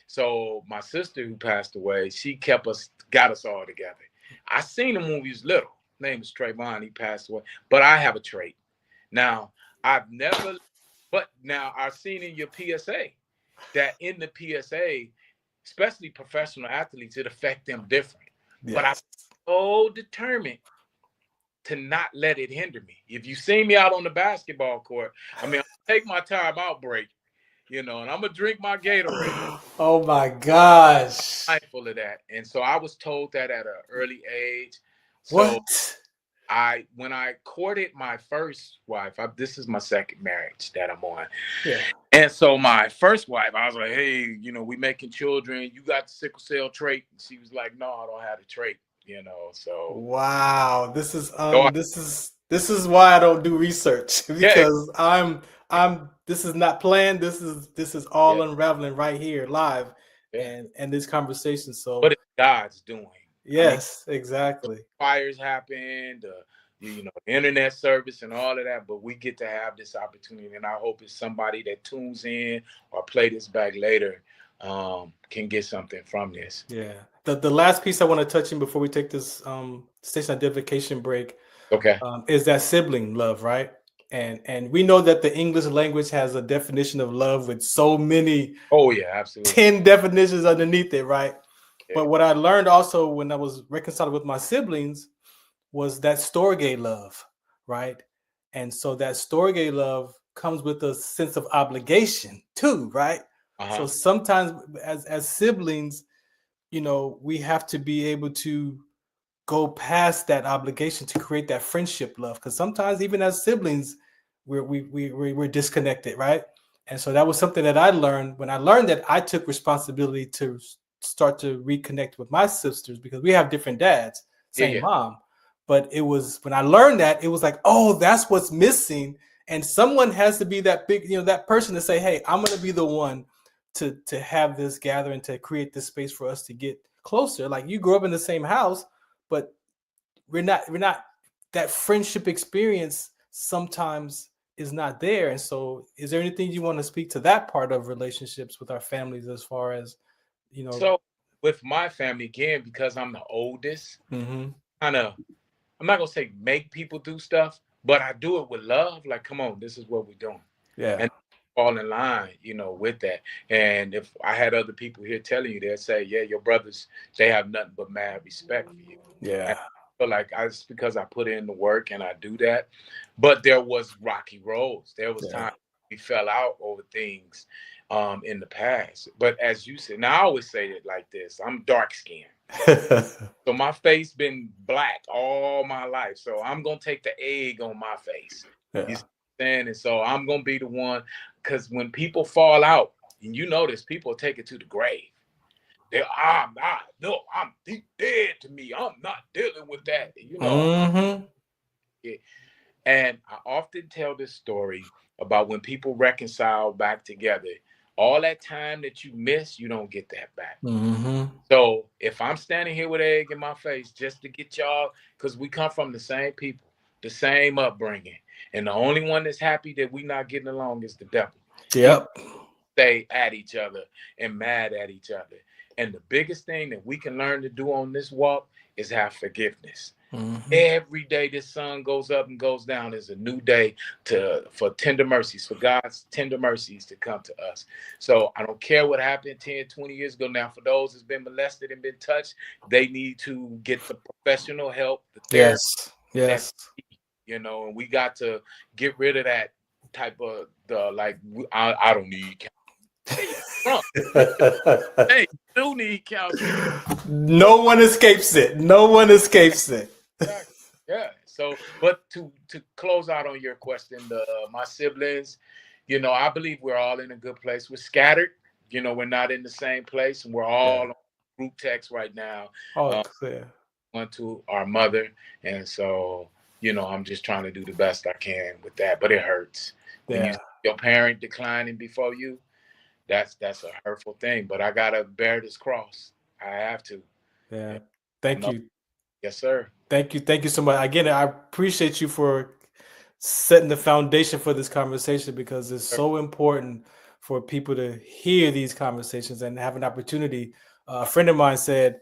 [SPEAKER 8] So my sister who passed away, she got us all together. I seen him when we was little. His name is Trayvon. He passed away. But I have a trait. Now, I've seen in your PSA that in the PSA, especially professional athletes, it affects them different. Yes. But I'm so determined to not let it hinder me. If you see me out on the basketball court, I mean, I'll take my timeout break, and I'm going to drink my Gatorade.
[SPEAKER 4] Oh, my gosh.
[SPEAKER 8] I'm mindful of that. And so I was told that at an early age. So
[SPEAKER 4] what?
[SPEAKER 8] When I courted my first wife, this is my second marriage that I'm on.
[SPEAKER 4] Yeah.
[SPEAKER 8] And so my first wife, I was like, hey, we making children. You got the sickle cell trait. And she was like, no, I don't have the trait, so.
[SPEAKER 4] Wow. This is why I don't do research, because this is not planned. This is all unraveling right here live and this conversation. So.
[SPEAKER 8] But it's God's doing.
[SPEAKER 4] Yes, exactly.
[SPEAKER 8] Fires happened, the internet service and all of that, but we get to have this opportunity, and I hope it's somebody that tunes in or play this back later can get something from this.
[SPEAKER 4] Yeah. The last piece I want to touch on before we take this station identification break, is that sibling love, right? And we know that the English language has a definition of love with so many.
[SPEAKER 8] Oh yeah, absolutely.
[SPEAKER 4] 10 definitions underneath it, right? But what I learned also when I was reconciling with my siblings was that Storge love, right? And so that Storge love comes with a sense of obligation too, right? So sometimes as siblings, we have to be able to go past that obligation to create that friendship love. Because sometimes even as siblings, we're disconnected, right? And so that was something that I learned when I learned that I took responsibility to start to reconnect with my sisters, because we have different dads, same mom. But it was when I learned that, it was like, oh, that's what's missing. And someone has to be that big, that person to say, hey, I'm going to be the one to have this gathering, to create this space for us to get closer. Like, you grew up in the same house, but we're not that friendship experience sometimes is not there. And so is there anything you want to speak to that part of relationships with our families, as far as
[SPEAKER 8] So with my family, again, because I'm the oldest, kind of, I'm not gonna say make people do stuff, but I do it with love. Like, come on, this is what we're doing.
[SPEAKER 4] Yeah. And
[SPEAKER 8] fall in line, with that. And if I had other people here telling you, they'd say, yeah, your brothers, they have nothing but mad respect for you.
[SPEAKER 4] Yeah.
[SPEAKER 8] But it's because I put in the work and I do that. But there was rocky roads. There was time we fell out over things in the past. But as you said, now I always say it like this: I'm dark skinned. So my face been black all my life. So I'm gonna take the egg on my face. Yeah. You understand? And so I'm gonna be the one, because when people fall out, and this, people take it to the grave. I'm dead to me. I'm not dealing with that. Yeah. And I often tell this story about when people reconcile back together. all that time that you miss, you don't get that back.
[SPEAKER 4] Mm-hmm.
[SPEAKER 8] So if I'm standing here with egg in my face just to get y'all, because we come from the same people, the same upbringing, and the only one that's happy that we not getting along is the devil.
[SPEAKER 4] Yep.
[SPEAKER 8] Stay at each other and mad at each other. And the biggest thing that we can learn to do on this walk is have forgiveness. Mm-hmm. Every day this sun goes up and goes down is a new day for tender mercies, for God's tender mercies to come to us. So I don't care what happened 10, 20 years ago. Now, for those that's been molested and been touched, they need to get the professional help.
[SPEAKER 4] Yes.
[SPEAKER 8] You know, and we got to get rid of that type of I don't need counseling. Hey, you do need counseling.
[SPEAKER 4] No one escapes it. No one escapes it.
[SPEAKER 8] Yeah. So, but to close out on your question, my siblings, you know, I believe we're all in a good place. We're scattered. You know, we're not in the same place, and we're all on group text right now.
[SPEAKER 4] Oh, clear.
[SPEAKER 8] One to our mother, and so, you know, I'm just trying to do the best I can with that, but it hurts. When you see your parent declining before you, that's a hurtful thing. But I gotta bear this cross. I have to.
[SPEAKER 4] Yeah. Thank you.
[SPEAKER 8] Yes, sir.
[SPEAKER 4] Thank you so much. Again, I appreciate you for setting the foundation for this conversation, because it's so important for people to hear these conversations and have an opportunity. A friend of mine said,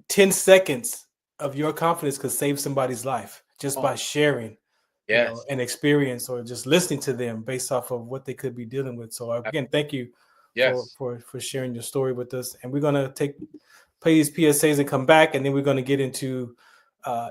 [SPEAKER 4] 10 seconds of your confidence could save somebody's life just by sharing an experience or just listening to them based off of what they could be dealing with. So again, thank you for sharing your story with us. And we're going to play these PSAs and come back, and then we're going to get into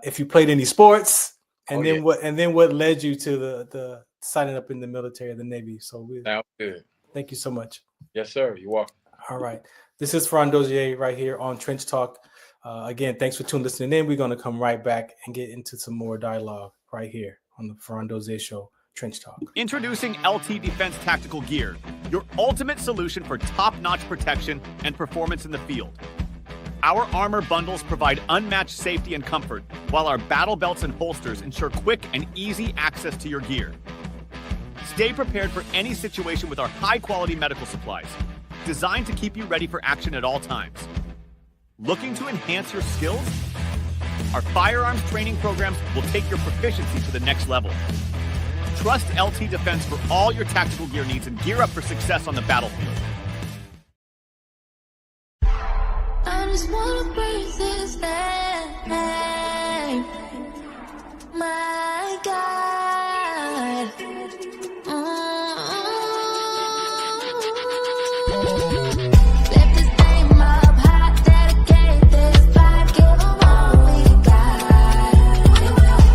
[SPEAKER 4] if you played any sports, and what led you to the signing up in the military of the Navy. So
[SPEAKER 8] sounds good.
[SPEAKER 4] Thank you so much.
[SPEAKER 8] Yes, sir. You're welcome.
[SPEAKER 4] All right. This is Ferran Dozier right here on Trench Talk. Again, thanks for listening in. We're going to come right back and get into some more dialogue right here on the Ferran Dozier Show, Trench Talk.
[SPEAKER 9] Introducing LT Defense Tactical Gear, your ultimate solution for top-notch protection and performance in the field. Our armor bundles provide unmatched safety and comfort, while our battle belts and holsters ensure quick and easy access to your gear. Stay prepared for any situation with our high-quality medical supplies, designed to keep you ready for action at all times. Looking to enhance your skills? Our firearms training programs will take your proficiency to the next level. Trust LT Defense for all your tactical gear needs and gear up for success on the battlefield.
[SPEAKER 10] I just wanna praise His name, my God. Lift His name up high, dedicate this life, give Him all we got.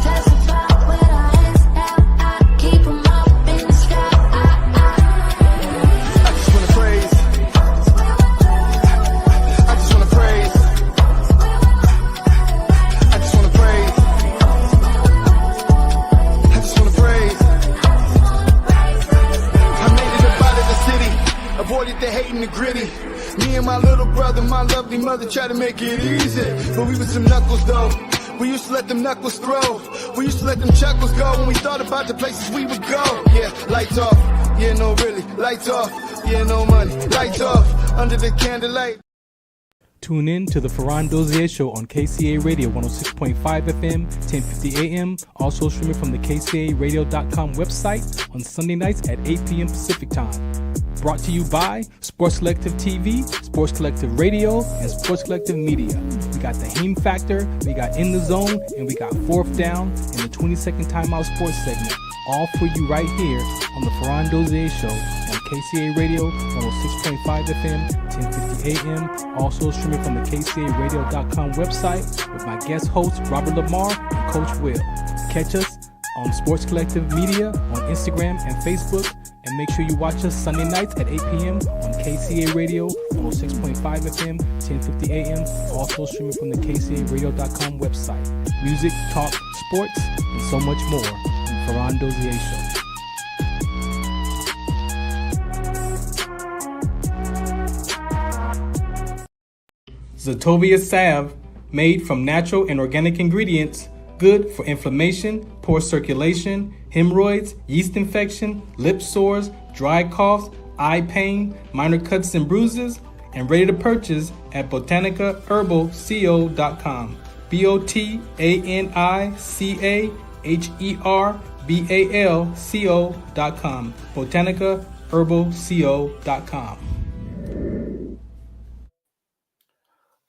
[SPEAKER 10] Testify with our hands held high, keep Him up in the sky.
[SPEAKER 6] I just wanna praise. I just wanna praise. I just wanna praise. I just wanna praise. I made it up out of the city, avoided the hate and the gritty. Me and my little brother, my lovely mother tried to make it easy, but we was some knuckles though. We used to let them knuckles throw. We used to let them chuckles go when we thought about the places we would go. Yeah, lights off. Yeah, no, really. Lights off. Yeah, no money. Lights off. Under the candlelight.
[SPEAKER 4] Tune in to the Ferran Dozier Show on KCA Radio 106.5 FM, 1050 AM. Also streaming from the KCARadio.com website on Sunday nights at 8 p.m. Pacific Time. Brought to you by Sports Collective TV, Sports Collective Radio, and Sports Collective Media. We got the Heme Factor, we got In the Zone, and we got Fourth Down and the 20-second Timeout Sports segment. All for you right here on the Ferran Dozier Show on KCA Radio 106.5 FM, 1050 AM. Also streaming from the KCARadio.com website with my guest hosts Robert Lamar and Coach Will. Catch us on Sports Collective Media on Instagram and Facebook. And make sure you watch us Sunday nights at 8 p.m. on KCA Radio 106.5 FM, 1050 AM. Also streaming from the KCARadio.com website. Music, talk, sports, and so much more. The Ferran Dozier Show. Zetovia salve, made from natural and organic ingredients, good for inflammation, poor circulation, hemorrhoids, yeast infection, lip sores, dry coughs, eye pain, minor cuts and bruises, and ready to purchase at botanicaherbalco.com. BOTANICAHERBALCO.com. botanicaherbalco.com.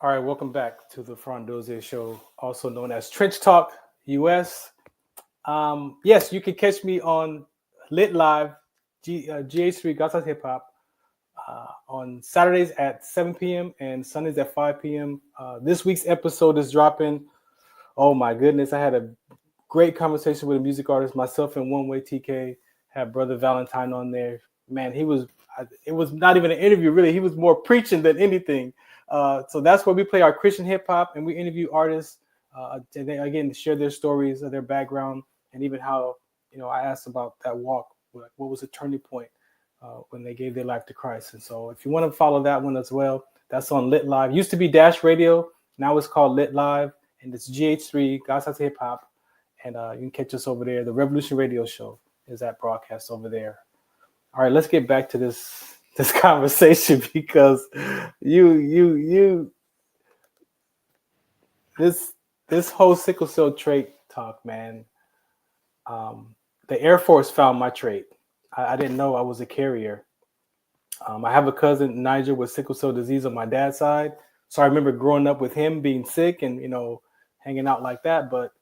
[SPEAKER 4] All right, welcome back to the Front Dozier Show, also known as Trench Talk US. Yes, you can catch me on Lit Live, GH3 Gospel Hip Hop, on Saturdays at 7 p.m. and Sundays at 5 p.m. This week's episode is dropping. Oh my goodness, I had a great conversation with a music artist, myself and One Way TK, had Brother Valentine on there. Man, it was not even an interview, really. He was more preaching than anything. So that's where we play our Christian hip hop and we interview artists, and they, again, share their stories, their background, and even how, I asked about that walk. What was the turning point when they gave their life to Christ? And so if you want to follow that one as well, that's on Lit Live. Used to be Dash Radio. Now it's called Lit Live, and it's GH3, God's House Hip Hop. And you can catch us over there. The Revolution Radio Show is that broadcast over there. All right, let's get back to this conversation, because this whole sickle cell trait talk, man. The Air Force found my trait. I didn't know I was a carrier. I have a cousin, Nigel, with sickle cell disease on my dad's side. So I remember growing up with him being sick and, hanging out like that. But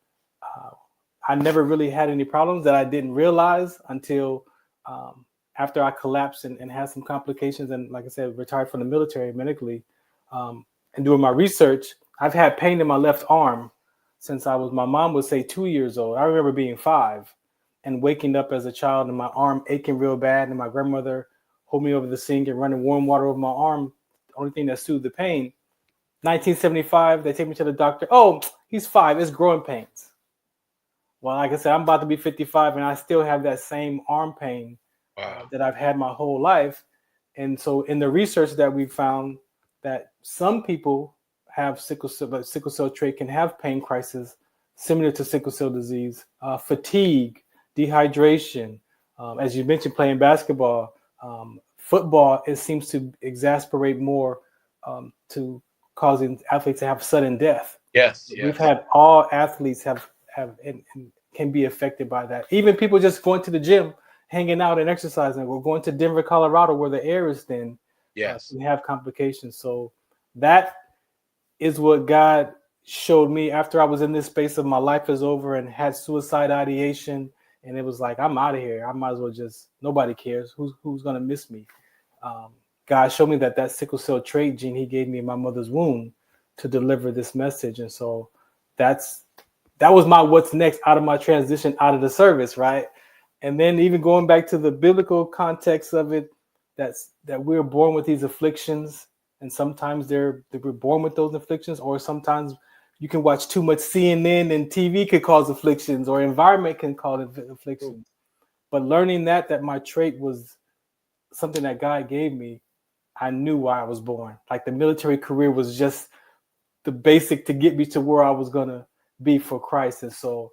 [SPEAKER 4] I never really had any problems that I didn't realize until after I collapsed and had some complications. And like I said, retired from the military medically. And doing my research, I've had pain in my left arm since my mom would say 2 years old. I remember being 5 and waking up as a child and my arm aching real bad. And my grandmother hold me over the sink and running warm water over my arm. The only thing that soothed the pain. 1975, they take me to the doctor. Oh, he's 5. It's growing pains. Well, like I said, I'm about to be 55 and I still have that same arm pain that I've had my whole life. And so in the research that we found that some people have sickle cell trait can have pain crisis similar to sickle cell disease, fatigue, dehydration. As you mentioned, playing basketball, football, it seems to exasperate more to causing athletes to have sudden death.
[SPEAKER 8] Yes.
[SPEAKER 4] We've had all athletes have and can be affected by that. Even people just going to the gym, hanging out and exercising. We're going to Denver, Colorado, where the air is thin.
[SPEAKER 8] Yes.
[SPEAKER 4] We have complications. So that is what God showed me after I was in this space of my life is over and had suicide ideation. And it was like, I'm out of here. I might as well just, nobody cares. Who's going to miss me? God showed me that sickle cell trait gene he gave me in my mother's womb to deliver this message. And so that was my what's next out of my transition out of the service, right? And then even going back to the biblical context of it, that we're born with these afflictions, and sometimes we're born with those afflictions, or sometimes you can watch too much CNN and TV could cause afflictions, or environment can cause afflictions. But learning that my trait was something that God gave me, I knew why I was born. Like the military career was just the basic to get me to where I was gonna be for Christ. And so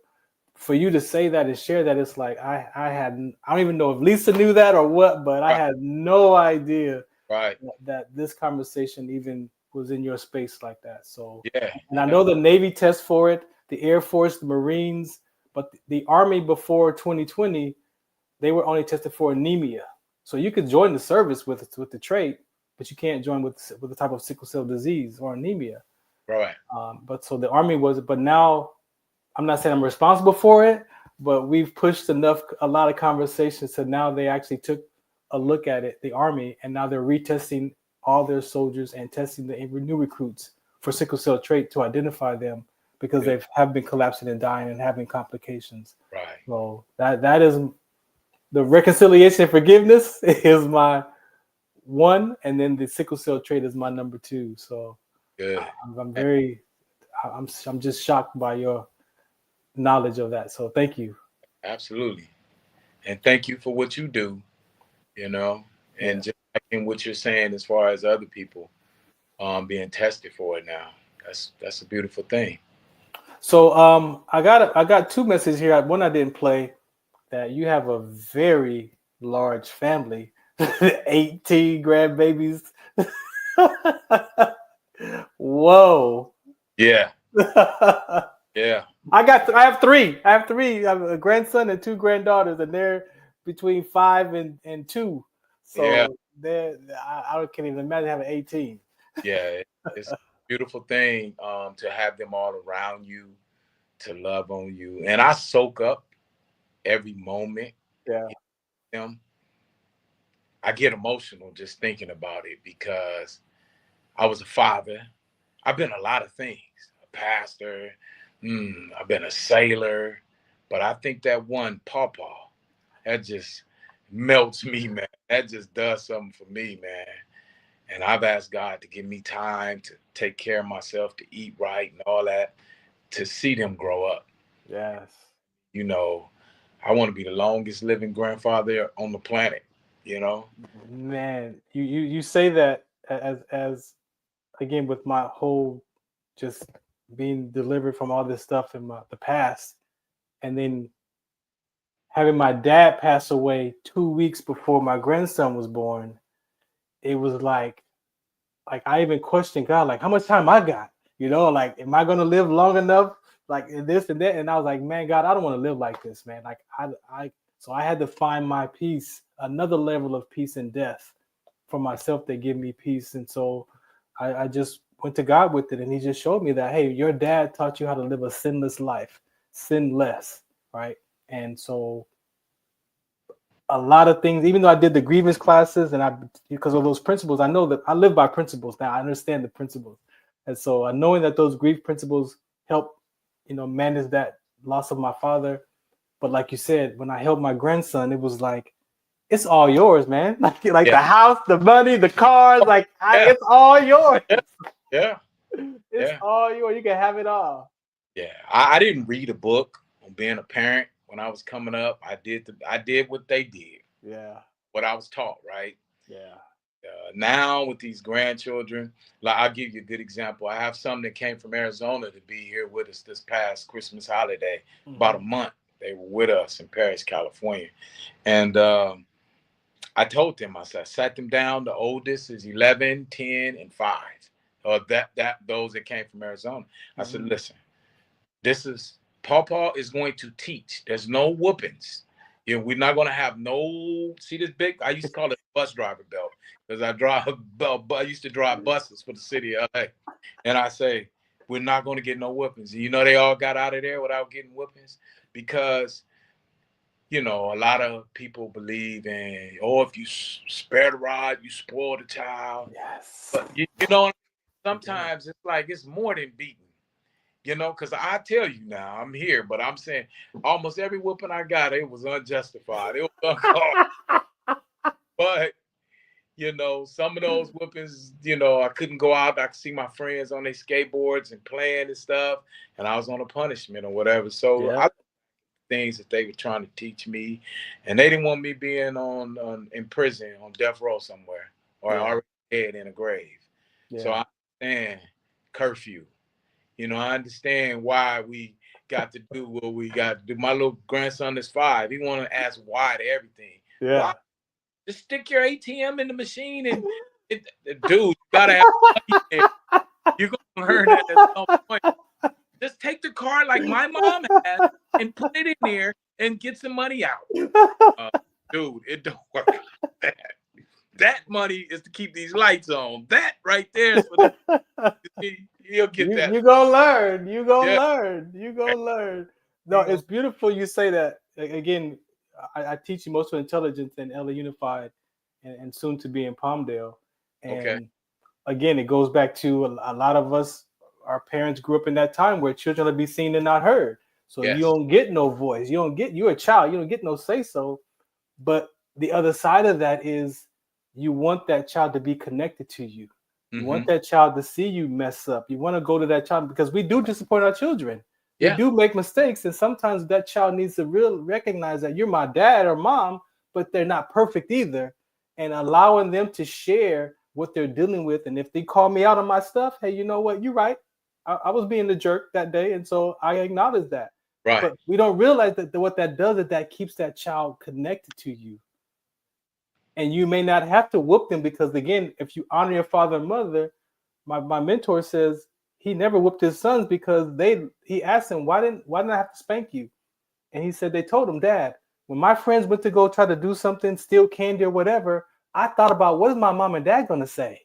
[SPEAKER 4] for you to say that and share that, it's like I don't even know if Lisa knew that or what, but I had no idea that this conversation even was in your space like that. So and I know the Navy tests for it, the Air Force, the Marines, but the Army before 2020, they were only tested for anemia. So you could join the service with the trait, but you can't join with the type of sickle cell disease or anemia.
[SPEAKER 8] Right.
[SPEAKER 4] But so the Army but now I'm not saying I'm responsible for it, but we've pushed a lot of conversations. So now they actually took a look at it, the Army, and now they're retesting all their soldiers and testing the new recruits for sickle cell trait to identify them, because they have been collapsing and dying and having complications.
[SPEAKER 8] Right.
[SPEAKER 4] So that is the reconciliation and forgiveness is my 1, and then the sickle cell trait is my number 2. So I'm just shocked by your knowledge of that. So thank you.
[SPEAKER 8] Absolutely. And thank you for what you do, and just in what you're saying as far as other people being tested for it now. That's a beautiful thing. So
[SPEAKER 4] I got 2 messages here. One I didn't play, that you have a very large family. 18 grandbabies. Whoa.
[SPEAKER 8] Yeah. Yeah.
[SPEAKER 4] I have three. I have a grandson and two granddaughters, and they're between 5 and 2. So
[SPEAKER 8] Yeah.
[SPEAKER 4] I can't even imagine having 18.
[SPEAKER 8] Yeah. It's a beautiful thing to have them all around you, to love on you. And I soak up every moment.
[SPEAKER 4] Yeah.
[SPEAKER 8] Them. I get emotional just thinking about it because I was a father. I've been a lot of things. A pastor. I've been a sailor. But I think that one pawpaw, that just melts me, man. That just does something for me, man. And I've asked God to give me time to take care of myself, to eat right and all that, to see them grow up.
[SPEAKER 4] Yes.
[SPEAKER 8] You know, I want to be the longest living grandfather on the planet, you know?
[SPEAKER 4] Man, you say that as again with my whole just being delivered from all this stuff in the past, and then having my dad pass away 2 weeks before my grandson was born. It was like I even questioned God, like, how much time I got? You know, like, am I gonna live long enough? Like this and that. And I was like, man, God, I don't want to live like this, man. Like so I had to find my peace, another level of peace in death for myself that give me peace. And so I just went to God with it, and he just showed me that, hey, your dad taught you how to live a sinless life, sin less, right? And so a lot of things, even though I did the grievance classes and because of those principles, I know that I live by principles now. I understand the principles. And so knowing that those grief principles help, manage that loss of my father. But like you said, when I held my grandson, it was like, it's all yours, man. Like the house, the money, the cars, it's all yours.
[SPEAKER 8] Yeah.
[SPEAKER 4] It's all yours. You can have it all.
[SPEAKER 8] Yeah. I didn't read a book on being a parent when I was coming up. I did what they did.
[SPEAKER 4] Yeah.
[SPEAKER 8] What I was taught, right?
[SPEAKER 4] Yeah.
[SPEAKER 8] Now with these grandchildren, like I'll give you a good example. I have some that came from Arizona to be here with us this past Christmas holiday. About a month they were with us in Paris, California, and I told them, I sat them down. The oldest is 11, 10, and 5. Those that came from Arizona. I said, listen, Pawpaw is going to teach. There's no whoopings. We're not going to have see this big, I used to call it bus driver belt because I used to drive buses for the city of LA. And I say, we're not going to get no whoopings. And they all got out of there without getting whoopings because, a lot of people believe in, if you spare the rod, you spoil the child.
[SPEAKER 4] Yes.
[SPEAKER 8] But, sometimes it's like it's more than beating. Because I tell you now, I'm here, but I'm saying almost every whooping I got, it was unjustified. It was uncalled. But, some of those whoopings, I couldn't go out. I could see my friends on their skateboards and playing and stuff, and I was on a punishment or whatever. So I things that they were trying to teach me, and they didn't want me being in prison on death row somewhere or already dead in a grave. Yeah. So I understand curfew. I understand why we got to do what we got to do. My little grandson is 5. He want to ask why to everything.
[SPEAKER 4] Yeah.
[SPEAKER 8] Why? Just stick your ATM in the machine and dude, you gotta have money there. You're gonna learn that at some point. Just take the card like my mom has and put it in there and get some money out. Dude, it don't work like that. That money is to keep these lights on. That right there is for the you'll get that.
[SPEAKER 4] You're gonna learn. You're gonna learn. You're gonna learn. No, it's beautiful you say that. Again, I teach emotional intelligence in LA Unified and soon to be in Palmdale. And again, it goes back to a lot of us, our parents grew up in that time where children will be seen and not heard. So you don't get no voice. You're a child. You don't get no say so. But the other side of that is you want that child to be connected to you. You want that child to see you mess up. You want to go to that child because we do disappoint our children. We do make mistakes. And sometimes that child needs to recognize that you're my dad or mom, but they're not perfect either. And allowing them to share what they're dealing with. And if they call me out on my stuff, hey, you know what? You're right. I was being the jerk that day. And so I acknowledge that.
[SPEAKER 8] Right.
[SPEAKER 4] But we don't realize that what that does is that keeps that child connected to you. And you may not have to whoop them because, again, if you honor your father and mother, my mentor says he never whooped his sons because he asked him, why didn't I have to spank you? And he said they told him, Dad, when my friends went to go try to do something, steal candy or whatever, I thought about what is my mom and dad going to say?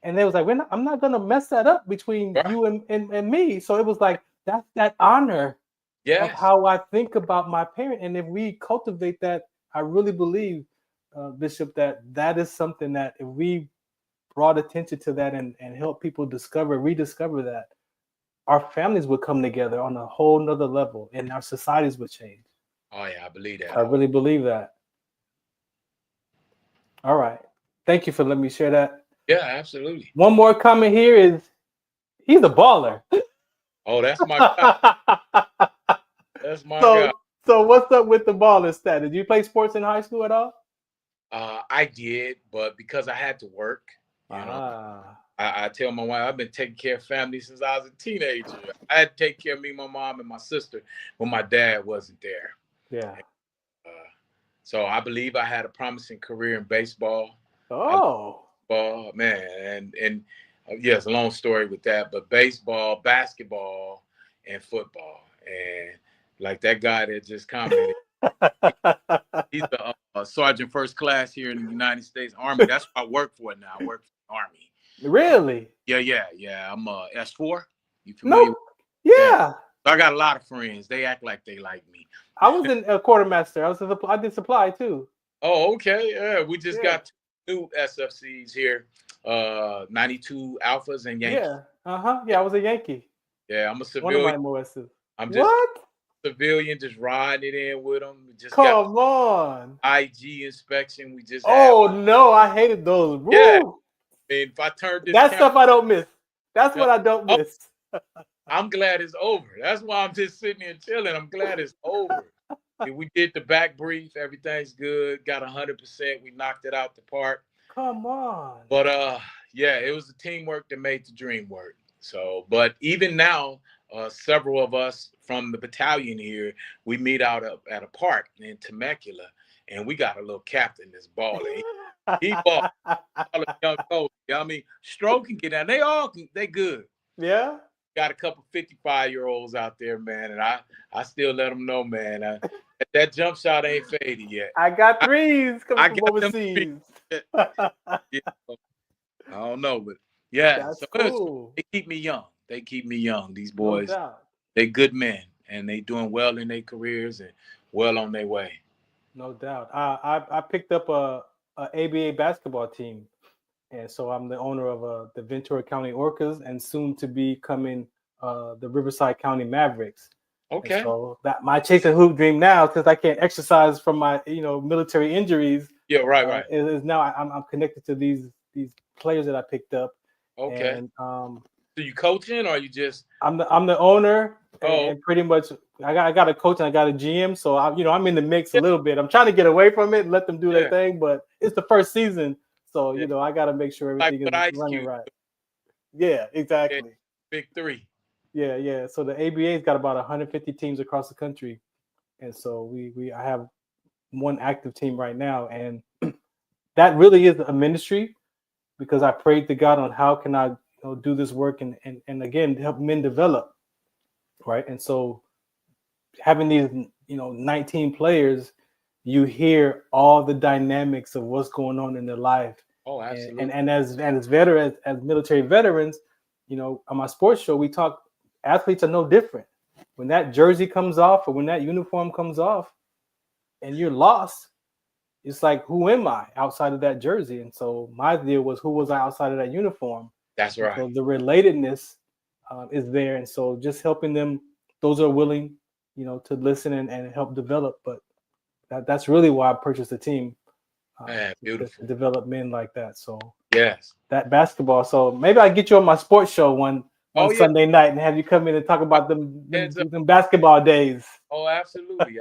[SPEAKER 4] And they was like, I'm not going to mess that up between you and me. So it was like, that's that honor of how I think about my parent. And if we cultivate that, I really believe, Bishop, that is something that if we brought attention to that and help people rediscover that, our families would come together on a whole nother level and our societies would change.
[SPEAKER 8] Oh yeah, I believe that.
[SPEAKER 4] I really believe that. All right. Thank you for letting me share that.
[SPEAKER 8] Yeah, absolutely.
[SPEAKER 4] One more comment here is he's a baller.
[SPEAKER 8] Oh, that's my guy. That's my guy.
[SPEAKER 4] So what's up with the baller stat? Did you play sports in high school at all?
[SPEAKER 8] I did, but because I had to work, you know, I tell my wife I've been taking care of family since I was a teenager. I had to take care of me, my mom, and my sister when my dad wasn't there.
[SPEAKER 4] Yeah.
[SPEAKER 8] So I believe I had a promising career in baseball.
[SPEAKER 4] Oh.
[SPEAKER 8] Man, and yeah, it's a long story with that, but baseball, basketball, and football, and like that guy that just commented. He's a sergeant first class here in the United States Army. That's what I work for now. I work for the Army.
[SPEAKER 4] Really?
[SPEAKER 8] Yeah. I'm S4. You familiar?
[SPEAKER 4] No. Yeah.
[SPEAKER 8] I got a lot of friends. They act like they like me.
[SPEAKER 4] I was in a quartermaster. I did supply too.
[SPEAKER 8] Oh, okay. Yeah, we just got 2 SFCs here. 92 Alphas and Yankees.
[SPEAKER 4] Yeah. Yeah, I was a Yankee.
[SPEAKER 8] Yeah, I'm a civilian.
[SPEAKER 4] One of my MOSs.
[SPEAKER 8] I'm just civilian, just riding it in with them. We just
[SPEAKER 4] Come on.
[SPEAKER 8] IG inspection. We just
[SPEAKER 4] no, I hated those. Woo.
[SPEAKER 8] Yeah. I mean, if I turn this
[SPEAKER 4] stuff I don't miss. That's what I don't miss.
[SPEAKER 8] I'm glad it's over. That's why I'm just sitting here chilling. I'm glad it's over. We did the back brief. Everything's good. Got 100%. We knocked it out the park.
[SPEAKER 4] Come on.
[SPEAKER 8] But yeah, it was the teamwork that made the dream work. So, but even now, several of us from the battalion here, we meet out at a park in Temecula, and we got a little captain that's balling. He bought all the young folks. I mean, Stroke can get down. They good.
[SPEAKER 4] Yeah.
[SPEAKER 8] Got a couple 55-year-olds out there, man, and I still let them know, man. That jump shot ain't faded yet.
[SPEAKER 4] I got threes coming from overseas.
[SPEAKER 8] I don't know, but yeah,
[SPEAKER 4] that's cool.
[SPEAKER 8] They keep me young. These boys, they good men, and they doing well in their careers and well on their way.
[SPEAKER 4] No doubt. I picked up a ABA basketball team. And so I'm the owner of the Ventura County Orcas and soon to be coming the Riverside County Mavericks.
[SPEAKER 8] Okay.
[SPEAKER 4] And so that my chasing hoop dream now, since I can't exercise from my military injuries.
[SPEAKER 8] Yeah, right.
[SPEAKER 4] Is now I'm connected to these players that I picked up.
[SPEAKER 8] Okay.
[SPEAKER 4] And
[SPEAKER 8] so you coaching or you just?
[SPEAKER 4] I'm the owner. And pretty much I got a coach and I got a GM. So I'm in the mix a little bit. I'm trying to get away from it and let them do their thing, but it's the first season. So, I got to make sure everything is running right. Yeah, exactly.
[SPEAKER 8] Big 3.
[SPEAKER 4] Yeah. So the ABA's got about 150 teams across the country. And so I have one active team right now. And that really is a ministry because I prayed to God on how can I do this work and again, help men develop. Right. And so having these, 19 players, you hear all the dynamics of what's going on in their life.
[SPEAKER 8] Oh, absolutely.
[SPEAKER 4] And as veterans, as military veterans, on my sports show, we talk, athletes are no different. When that jersey comes off or when that uniform comes off and you're lost, it's like, who am I outside of that jersey? And so my deal was, who was I outside of that uniform?
[SPEAKER 8] That's right.
[SPEAKER 4] So the relatedness is there. And so just helping them, those are willing, to listen and help develop. But that's really why I purchased the team.
[SPEAKER 8] Beautiful.
[SPEAKER 4] To develop men like that. So
[SPEAKER 8] yes,
[SPEAKER 4] that basketball. So maybe I get you on my sports show one Sunday night and have you come in and talk about them basketball days.
[SPEAKER 8] Oh, absolutely.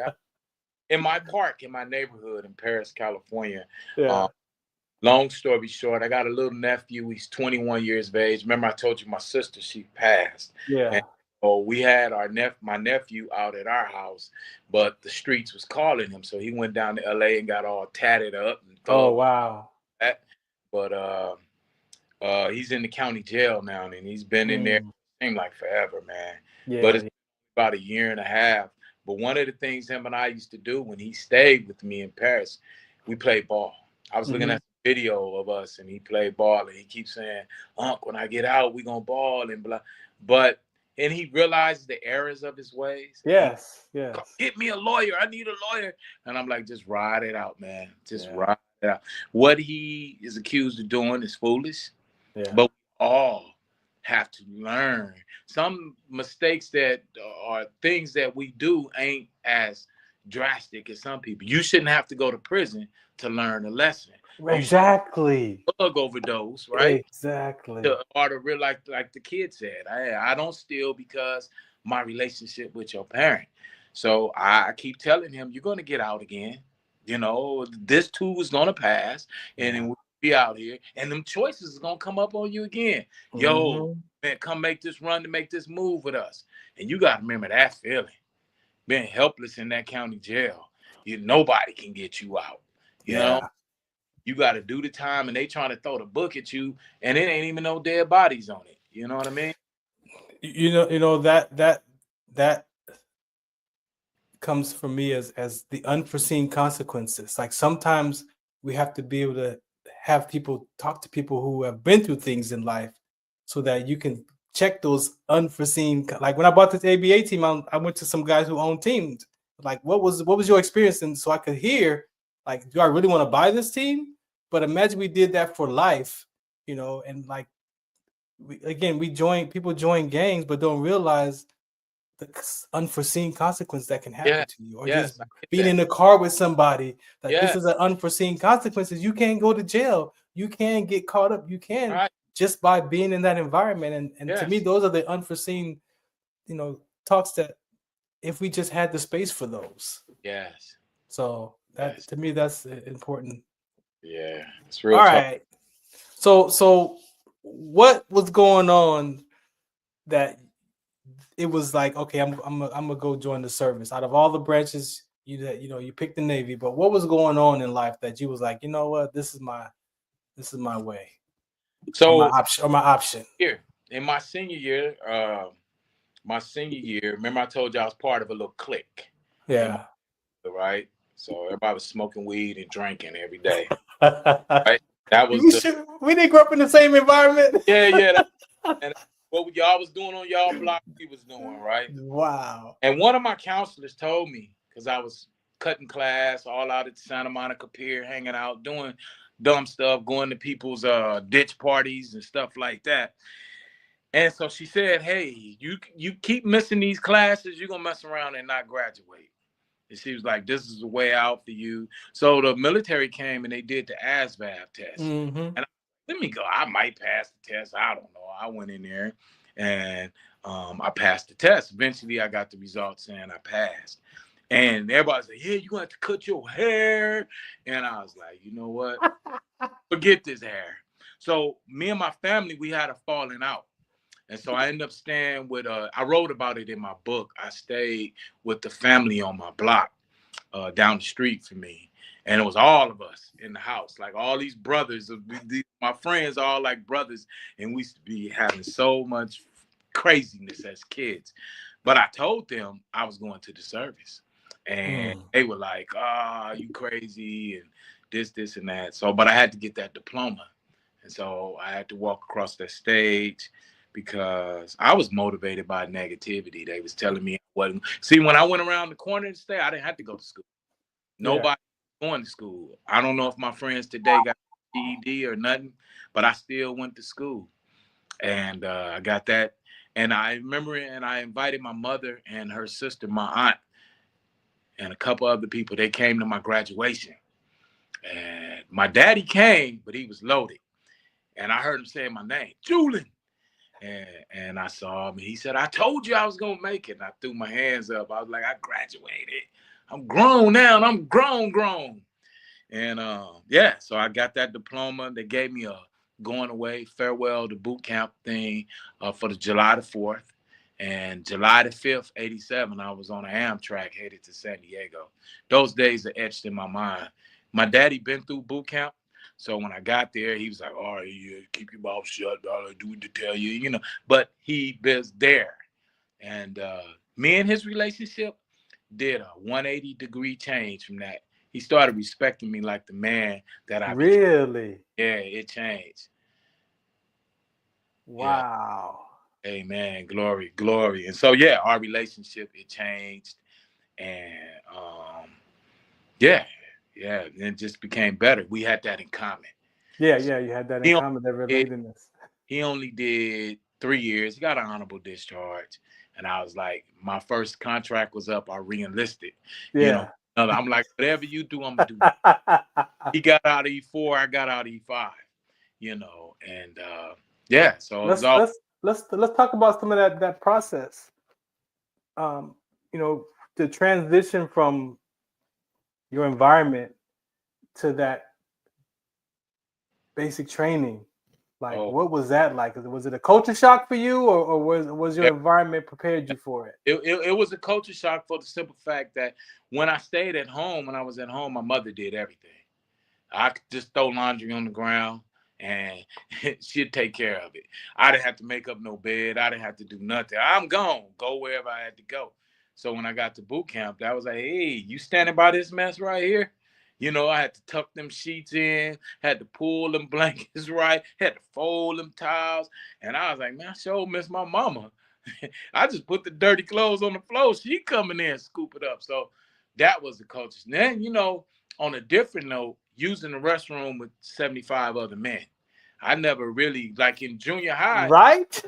[SPEAKER 8] In my park, in my neighborhood in Paris, California.
[SPEAKER 4] Yeah.
[SPEAKER 8] Long story short, I got a little nephew. He's 21 years of age. Remember, I told you my sister, she passed.
[SPEAKER 4] Yeah.
[SPEAKER 8] And Oh, we had my nephew out at our house, but the streets was calling him, so he went down to LA and got all tatted up and
[SPEAKER 4] Oh
[SPEAKER 8] thugged
[SPEAKER 4] wow.
[SPEAKER 8] that. But he's in the county jail now, and he's been in there seemed like forever, man. But
[SPEAKER 4] Yeah.
[SPEAKER 8] it's about a year and a half. But one of the things him and I used to do when he stayed with me in Paris, we played ball. I was looking at a video of us, and he played ball, and he keeps saying, "Unc, when I get out, we gonna ball and blah." But and he realized the errors of his ways.
[SPEAKER 4] Yes. Yes.
[SPEAKER 8] Get me a lawyer. I need a lawyer. And I'm like, just ride it out, man. Just
[SPEAKER 4] Yeah.
[SPEAKER 8] ride it out. What he is accused of doing is foolish.
[SPEAKER 4] Yeah.
[SPEAKER 8] But we all have to learn. Some mistakes that are things that we do ain't as drastic as some people. You shouldn't have to go to prison to learn a lesson.
[SPEAKER 4] Exactly.
[SPEAKER 8] Drug overdose, right?
[SPEAKER 4] Exactly.
[SPEAKER 8] Or to real like the kid said, I don't steal because my relationship with your parent. So I keep telling him, you're gonna get out again. You know, this too is gonna pass, and then we'll be out here, and them choices is gonna come up on you again. Yo, man, come make this run to make this move with us. And you gotta remember that feeling. Being helpless in that county jail. Nobody can get you out. You know? You got to do the time, and they trying to throw the book at you, and it ain't even no dead bodies on it. You know what I mean?
[SPEAKER 4] You know that comes from me as the unforeseen consequences. Like sometimes we have to be able to have people talk to people who have been through things in life, so that you can check those unforeseen. Like when I bought this ABA team, I went to some guys who own teams. Like, what was your experience? And so I could hear, like, do I really want to buy this team? But imagine we did that for life, you know, and like, people join gangs, but don't realize the unforeseen consequence that can happen to you, or just being in the car with somebody. Like this is an unforeseen consequences. You can't go to jail. You can get caught up. You can just by being in that environment. And to me, those are the unforeseen, you know, talks that if we just had the space for those.
[SPEAKER 8] Yes.
[SPEAKER 4] So that to me, that's important.
[SPEAKER 8] Yeah, it's real.
[SPEAKER 4] All right. So what was going on that it was like, okay, I'm gonna go join the service. Out of all the branches, you picked the Navy, but what was going on in life that you was like, you know what, this is my way.
[SPEAKER 8] So
[SPEAKER 4] my option.
[SPEAKER 8] Here in my senior year, remember I told you I was part of a little clique.
[SPEAKER 4] Yeah.
[SPEAKER 8] Right. So everybody was smoking weed and drinking every day. Right. That was
[SPEAKER 4] we didn't grow up in the same environment.
[SPEAKER 8] Yeah. And what y'all was doing on y'all block, we was doing, right?
[SPEAKER 4] Wow.
[SPEAKER 8] And one of my counselors told me, because I was cutting class all out at Santa Monica Pier, hanging out, doing dumb stuff, going to people's ditch parties and stuff like that. And so she said, hey, you keep missing these classes, you're going to mess around and not graduate. And she was like, this is a way out for you. So the military came and they did the ASVAB test. And let me go. I might pass the test. I don't know. I went in there and I passed the test. Eventually, I got the results saying I passed. And everybody's like, yeah, you're going to have to cut your hair. And I was like, you know what? Forget this hair. So me and my family, we had a falling out. And so I ended up staying with, I wrote about it in my book. I stayed with the family on my block down the street from me. And it was all of us in the house, like all these brothers, my friends, all like brothers. And we used to be having so much craziness as kids. But I told them I was going to the service. And they were like, you crazy and this and that. So, but I had to get that diploma. And so I had to walk across that stage because I was motivated by negativity. They was telling me I wasn't. See, when I went around the corner to stay, I didn't have to go to school. Nobody going to school. I don't know if my friends today got GED or nothing, but I still went to school. And I got that. And I remember, and I invited my mother and her sister, my aunt, and a couple other people. They came to my graduation. And my daddy came, but he was loaded. And I heard him saying my name, Julian. And I saw him. And he said, I told you I was going to make it. And I threw my hands up. I was like, I graduated. I'm grown now, and I'm grown. And so I got that diploma. They gave me a going away farewell to boot camp thing for the July the 4th. And July the 5th, 87, I was on an Amtrak headed to San Diego. Those days are etched in my mind. My daddy been through boot camp. So when I got there, he was like, all right, yeah, keep your mouth shut. I do what to tell you, you know. But he was there. And me and his relationship did a 180-degree change from that. He started respecting me like the man that I became.
[SPEAKER 4] Really?
[SPEAKER 8] Yeah, it changed.
[SPEAKER 4] Wow.
[SPEAKER 8] Yeah. Amen. Glory, glory. And so, yeah, our relationship, it changed. And, yeah, it just became better. We had that in common.
[SPEAKER 4] Yeah, you had that in common, that relatedness.
[SPEAKER 8] He only did 3 years. He got an honorable discharge. And I was like, my first contract was up. I re-enlisted.
[SPEAKER 4] Yeah.
[SPEAKER 8] You know, I'm like, whatever you do, I'm going to do. He got out of E4. I got out of E5. You know, and yeah. So
[SPEAKER 4] let's talk about some of that process. You know, the transition from your environment to that basic training. Like, what was that like? Was it a culture shock for you, or was your environment prepared you for it?
[SPEAKER 8] It was a culture shock for the simple fact that when I stayed at home, when I was at home, my mother did everything. I could just throw laundry on the ground and she'd take care of it. I didn't have to make up no bed. I didn't have to do nothing. I'm gone. Go wherever I had to go. So when I got to boot camp, that was like, hey, you standing by this mess right here? You know, I had to tuck them sheets in, had to pull them blankets right, had to fold them towels. And I was like, man, I sure miss my mama. I just put the dirty clothes on the floor. She coming in, scoop it up. So that was the culture. And then, you know, on a different note, using the restroom with 75 other men. I never really, like in junior high.
[SPEAKER 4] Right?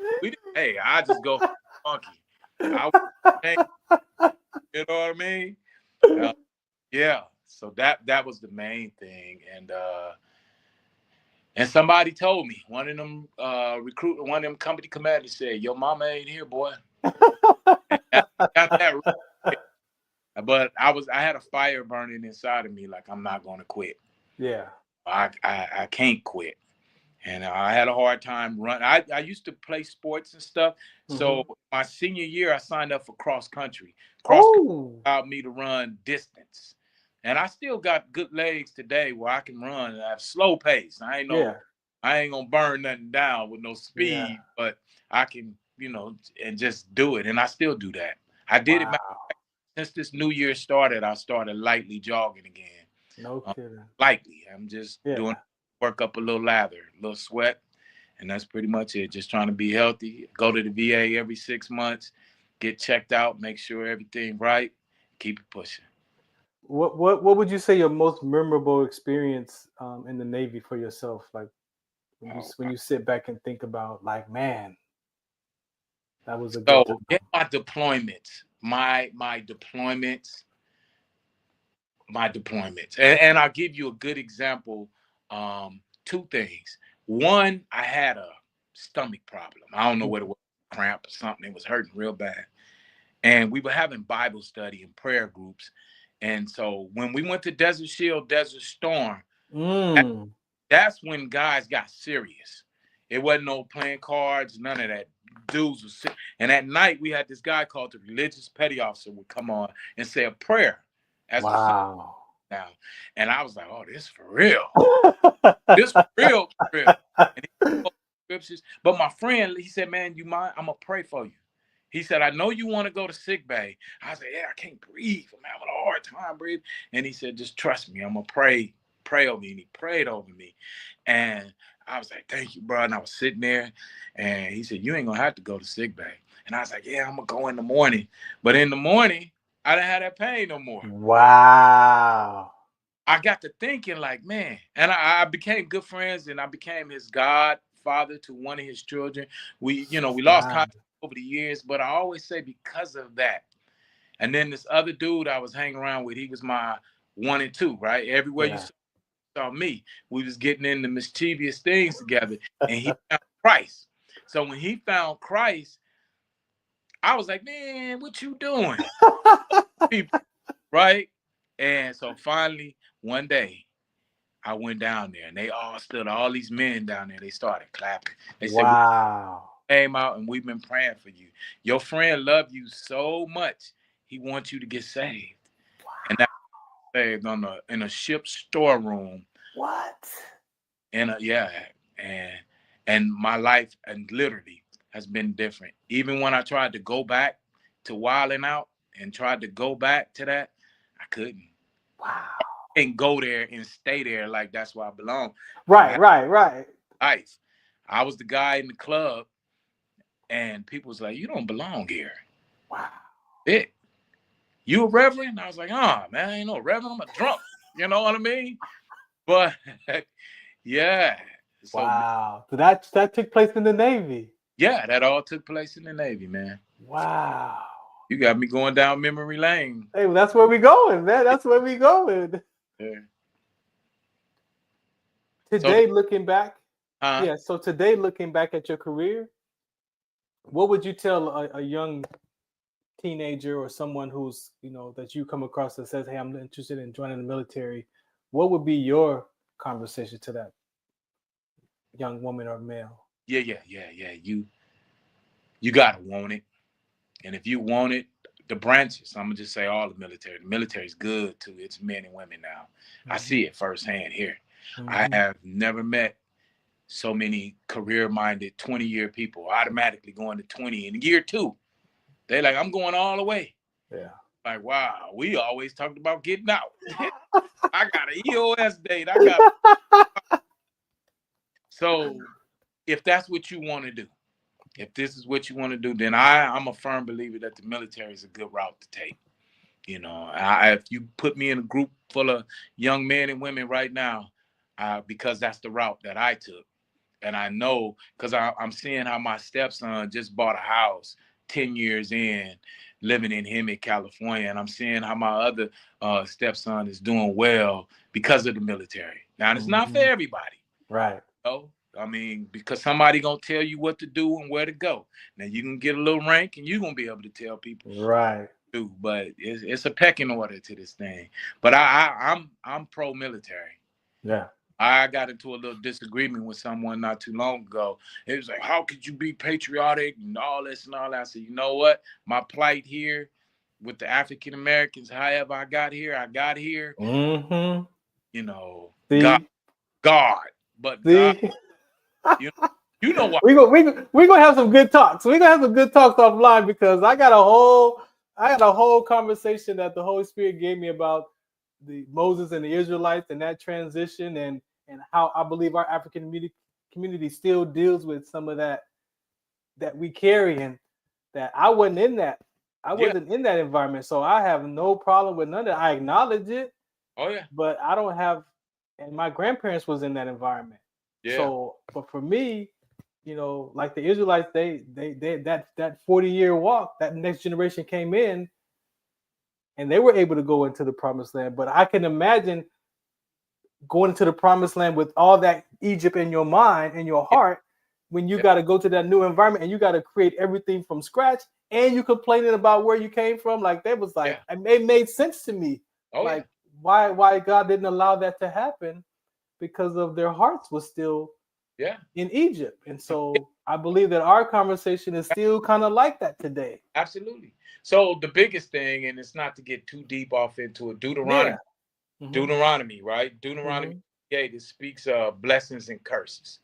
[SPEAKER 8] Hey, I just go funky. You know what I mean? Yeah. So that was the main thing. And somebody told me, one of them one of them company commanders said, your mama ain't here, boy. But I had a fire burning inside of me, like I'm not gonna quit.
[SPEAKER 4] Yeah.
[SPEAKER 8] I can't quit. And I had a hard time running. I used to play sports and stuff. So my senior year, I signed up for cross country. Cross country allowed me to run distance. And I still got good legs today where I can run at a slow pace. I ain't gonna burn nothing down with no speed, but I can, you know, and just do it. And I still do that. I did it since this new year started. I started lightly jogging again.
[SPEAKER 4] No kidding.
[SPEAKER 8] Lightly. I'm just doing work up a little lather, a little sweat, and that's pretty much it. Just trying to be healthy. Go to the VA every 6 months, get checked out, make sure everything right, keep it pushing.
[SPEAKER 4] What would you say your most memorable experience in the Navy for yourself? Like when you sit back and think about, like, man, that was a good time.
[SPEAKER 8] In my deployments, my deployments, and I'll give you a good example. Two things. One, I had a stomach problem. I don't know what it was, cramp or something. It was hurting real bad. And we were having Bible study and prayer groups. And so when we went to Desert Shield, Desert Storm, that's when guys got serious. It wasn't no playing cards, none of that. Dudes was sick. And at night, we had this guy called the religious petty officer would come on and say a prayer. Now. And I was like, oh, this for real. This for real. And he scriptures. But my friend, he said, man, you mind? I'm going to pray for you. He said, I know you want to go to sick bay. I said, yeah, I can't breathe. I'm having a hard time breathing. And he said, just trust me. I'm going to pray over me. And he prayed over me. And I was like, thank you, bro. And I was sitting there. And he said, you ain't going to have to go to sick bay. And I was like, yeah, I'm going to go in the morning. But in the morning, I didn't have that pain no more.
[SPEAKER 4] Wow.
[SPEAKER 8] I got to thinking like, man, and I became good friends, and I became his godfather to one of his children. We lost contact over the years, but I always say because of that. And then this other dude I was hanging around with, he was my 1 and 2, right? Everywhere you saw me, we was getting into mischievous things together, and he found Christ. So when he found Christ, I was like, man, what you doing? People, right? And so finally, one day, I went down there, and they all stood, all these men down there, they started clapping. They said, wow. Came out and we've been praying for you. Your friend loved you so much, he wants you to get saved. Wow. And that saved in a ship storeroom.
[SPEAKER 4] What?
[SPEAKER 8] And and my life and literally has been different. Even when I tried to go back to wilding out and tried to go back to that, I couldn't.
[SPEAKER 4] Wow.
[SPEAKER 8] And go there and stay there like that's where I belong.
[SPEAKER 4] Right.
[SPEAKER 8] Life. I was the guy in the club, and people was like, "You don't belong here."
[SPEAKER 4] Wow.
[SPEAKER 8] You a reverend? I was like, "Oh man, I ain't no reverend. I'm a drunk." You know what I mean? But yeah. So,
[SPEAKER 4] wow. So that took place in the Navy.
[SPEAKER 8] Yeah, that all took place in the Navy, man.
[SPEAKER 4] Wow.
[SPEAKER 8] You got me going down memory lane.
[SPEAKER 4] Hey, well, that's where we going, man. That's where we going.
[SPEAKER 8] Yeah.
[SPEAKER 4] Today, looking back, so today, looking back at your career, what would you tell a young teenager or someone who's, that you come across that says, "Hey, I'm interested in joining the military"? What would be your conversation to that young woman or male?
[SPEAKER 8] Yeah. You gotta want it. And if you want it, the branches, I'm gonna just say all the military. The military is good to its men and women now. I see it firsthand here. I have never met so many career-minded 20-year people automatically going to 20 in year 2. They're like, I'm going all the way.
[SPEAKER 4] Yeah.
[SPEAKER 8] Like, wow, we always talked about getting out. I got an EOS date. So if that's what you want to do, if this is what you want to do, then I'm a firm believer that the military is a good route to take. If you put me in a group full of young men and women right now, because that's the route that I took. And I know, because I'm seeing how my stepson just bought a house 10 years in, living in Hemet, California. And I'm seeing how my other stepson is doing well because of the military. Now, it's not for everybody.
[SPEAKER 4] Right.
[SPEAKER 8] I mean, because somebody going to tell you what to do and where to go. Now, you can get a little rank and you're going to be able to tell people.
[SPEAKER 4] Right.
[SPEAKER 8] But it's a pecking order to this thing. But I'm pro-military.
[SPEAKER 4] Yeah.
[SPEAKER 8] I got into a little disagreement with someone not too long ago. It was like, how could you be patriotic and all this and all that? I said, you know what? My plight here with the African Americans, however I got here.
[SPEAKER 4] Mm-hmm.
[SPEAKER 8] God. But God, you know what?
[SPEAKER 4] We're gonna have some good talks. We're gonna have some good talks offline, because I got a whole conversation that the Holy Spirit gave me about the Moses and the Israelites and that transition, and how I believe our African community still deals with some of that we carry, and that I wasn't in that. I wasn't in that environment, so I have no problem with none of that. I acknowledge it.
[SPEAKER 8] Oh yeah.
[SPEAKER 4] But I don't have, and my grandparents was in that environment.
[SPEAKER 8] Yeah.
[SPEAKER 4] So, but for me, like the Israelites, they that 40-year walk, that next generation came in, and they were able to go into the promised land. But I can imagine going into the promised land with all that Egypt in your mind and your heart, when you got to go to that new environment and you got to create everything from scratch, and you complaining about where you came from. Like, that was like, it made sense to me. Why God didn't allow that to happen, because of their hearts was still in Egypt. And so I believe that our conversation is still kind of like that today.
[SPEAKER 8] Absolutely. So the biggest thing, and it's not to get too deep off into a Deuteronomy, right? Deuteronomy 8, it speaks of blessings and curses.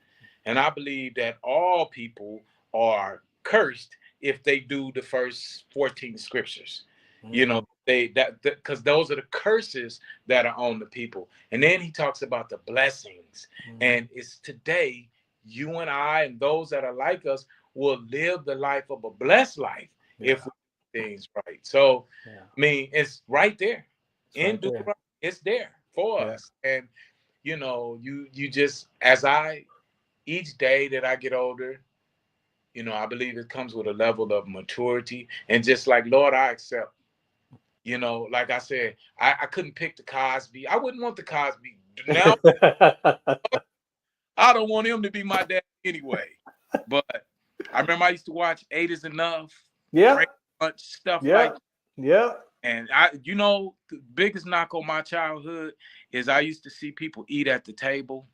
[SPEAKER 8] And I believe that all people are cursed if they do the first 14 scriptures. Because those are the curses that are on the people. And then he talks about the blessings. And it's today, you and I and those that are like us will live the life of a blessed life if we do things right. So, I mean, it's right there. It's there for us. And, you just, each day that I get older, I believe it comes with a level of maturity. And just like, Lord, I accept. Like I said, I couldn't pick the Cosby. I wouldn't want the Cosby. Now, I don't want him to be my dad anyway. But I remember I used to watch 8 is Enough.
[SPEAKER 4] Yeah.
[SPEAKER 8] Stuff like that.
[SPEAKER 4] Yeah.
[SPEAKER 8] And the biggest knock on my childhood is I used to see people eat at the table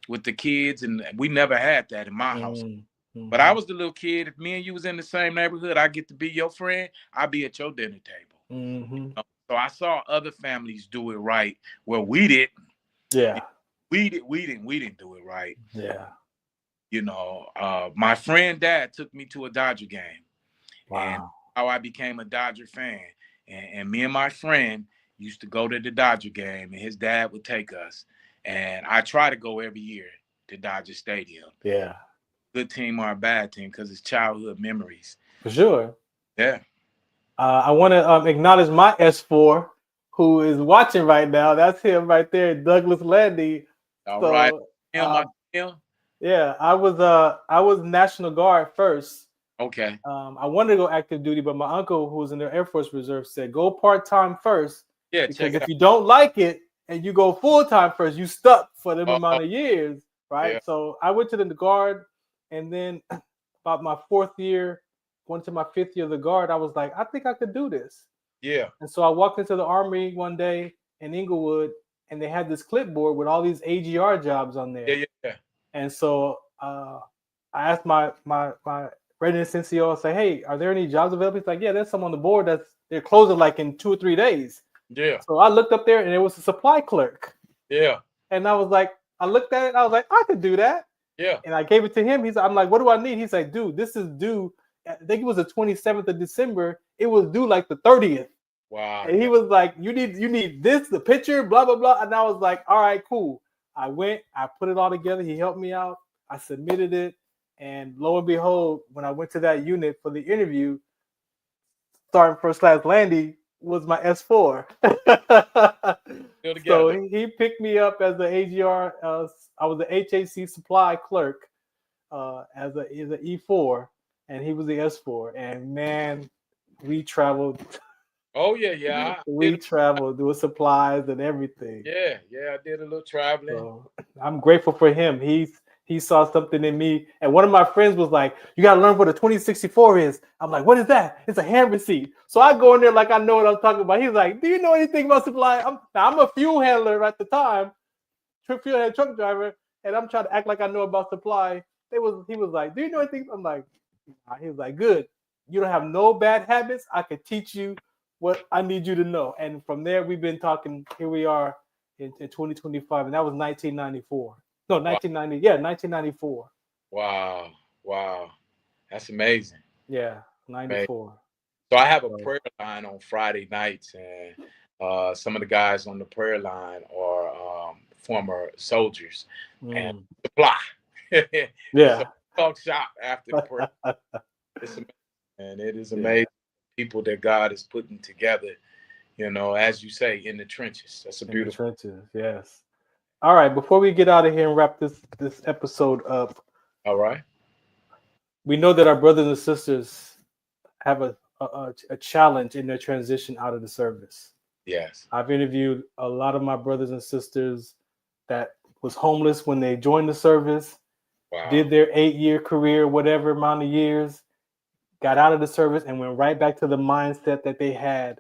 [SPEAKER 8] with the kids, and we never had that in my house. But I was the little kid. If me and you was in the same neighborhood, I get to be your friend. I'd be at your dinner table. So I saw other families do it right where we didn't.
[SPEAKER 4] Yeah.
[SPEAKER 8] We didn't do it right.
[SPEAKER 4] Yeah.
[SPEAKER 8] You know, my friend dad took me to a Dodger game.
[SPEAKER 4] Wow.
[SPEAKER 8] And how I became a Dodger fan. And me and my friend used to go to the Dodger game, and his dad would take us. And I try to go every year to Dodger Stadium.
[SPEAKER 4] Yeah.
[SPEAKER 8] Good team or a bad team, because it's childhood memories.
[SPEAKER 4] For sure.
[SPEAKER 8] Yeah.
[SPEAKER 4] I want to acknowledge my S4 who is watching right now. That's him right there, Douglas Landy.
[SPEAKER 8] All right. Yeah,
[SPEAKER 4] I was National Guard first.
[SPEAKER 8] Okay.
[SPEAKER 4] I wanted to go active duty, but my uncle, who was in the Air Force Reserve, said go part-time first.
[SPEAKER 8] Yeah,
[SPEAKER 4] because if you don't like it and you go full-time first, you stuck for the amount of years, right?
[SPEAKER 8] Yeah.
[SPEAKER 4] So I went to the Guard, and then about my 4th year, going to my 5th year of the Guard, I was like, I think I could do this.
[SPEAKER 8] Yeah.
[SPEAKER 4] And so I walked into the Army one day in Inglewood, and they had this clipboard with all these AGR jobs on there.
[SPEAKER 8] Yeah.
[SPEAKER 4] And so I asked my readiness NCO, I say, hey, are there any jobs available? He's like, yeah, there's some on the board they're closing like in 2 or 3 days.
[SPEAKER 8] Yeah.
[SPEAKER 4] So I looked up there, and it was a supply clerk.
[SPEAKER 8] Yeah.
[SPEAKER 4] And I was like, I looked at it, and I was like, I could do that.
[SPEAKER 8] Yeah.
[SPEAKER 4] And I gave it to him. I'm like, what do I need? He's like, dude, this is due. I think it was the 27th of December. It was due like the 30th.
[SPEAKER 8] Wow.
[SPEAKER 4] And he was like, you need this, the picture, blah, blah, blah. And I was like, all right, cool. I went, I put it all together. He helped me out. I submitted it. And lo and behold, when I went to that unit for the interview, Sergeant First Class Landy was my S4. So he picked me up as the AGR. I was the HAC supply clerk as an E4, and he was the S4. And man, we traveled.
[SPEAKER 8] Oh yeah.
[SPEAKER 4] We traveled doing supplies and everything.
[SPEAKER 8] Yeah, I did a little traveling.
[SPEAKER 4] So I'm grateful for him. He saw something in me, and one of my friends was like, "You got to learn what a 2064 is." I'm like, "What is that?" It's a hand receipt. So I go in there like I know what I'm talking about. He's like, "Do you know anything about supply?" I'm a fuel handler at the time, truck driver, and I'm trying to act like I know about supply. He was like, "Do you know anything?" I'm like, nah. He was like, "Good. You don't have no bad habits. I could teach you what I need you to know." And from there, we've been talking. Here we are in 2025, and that was 1994. No, 1990. Yeah, 1994.
[SPEAKER 8] Wow. That's amazing.
[SPEAKER 4] Yeah, 94.
[SPEAKER 8] Amazing. So I have a prayer line on Friday nights, and some of the guys on the prayer line are former soldiers and supply.
[SPEAKER 4] Yeah.
[SPEAKER 8] So talk shop after the prayer. It's amazing, and it is amazing. People that God is putting together, as you say, in the trenches. That's a beautiful.
[SPEAKER 4] In the trenches, yes. All right, before we get out of here and wrap this episode up.
[SPEAKER 8] All right.
[SPEAKER 4] We know that our brothers and sisters have a challenge in their transition out of the service.
[SPEAKER 8] Yes.
[SPEAKER 4] I've interviewed a lot of my brothers and sisters that was homeless when they joined the service, did their 8-year career, whatever amount of years, got out of the service and went right back to the mindset that they had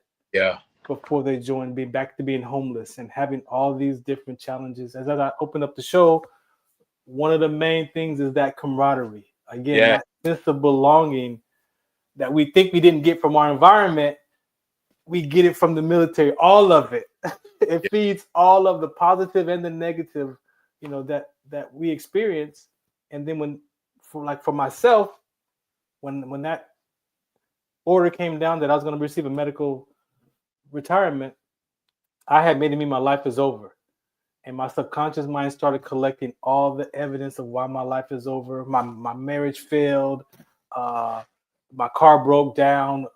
[SPEAKER 4] before they joined, back to being homeless and having all these different challenges. As I open up the show, one of the main things is that camaraderie. Again, that sense of belonging that we think we didn't get from our environment, we get it from the military, all of it. It feeds all of the positive and the negative, that we experience. And then for myself, when that order came down that I was going to receive a medical retirement, I had made it mean my life is over. And my subconscious mind started collecting all the evidence of why my life is over. My marriage failed. My car broke down.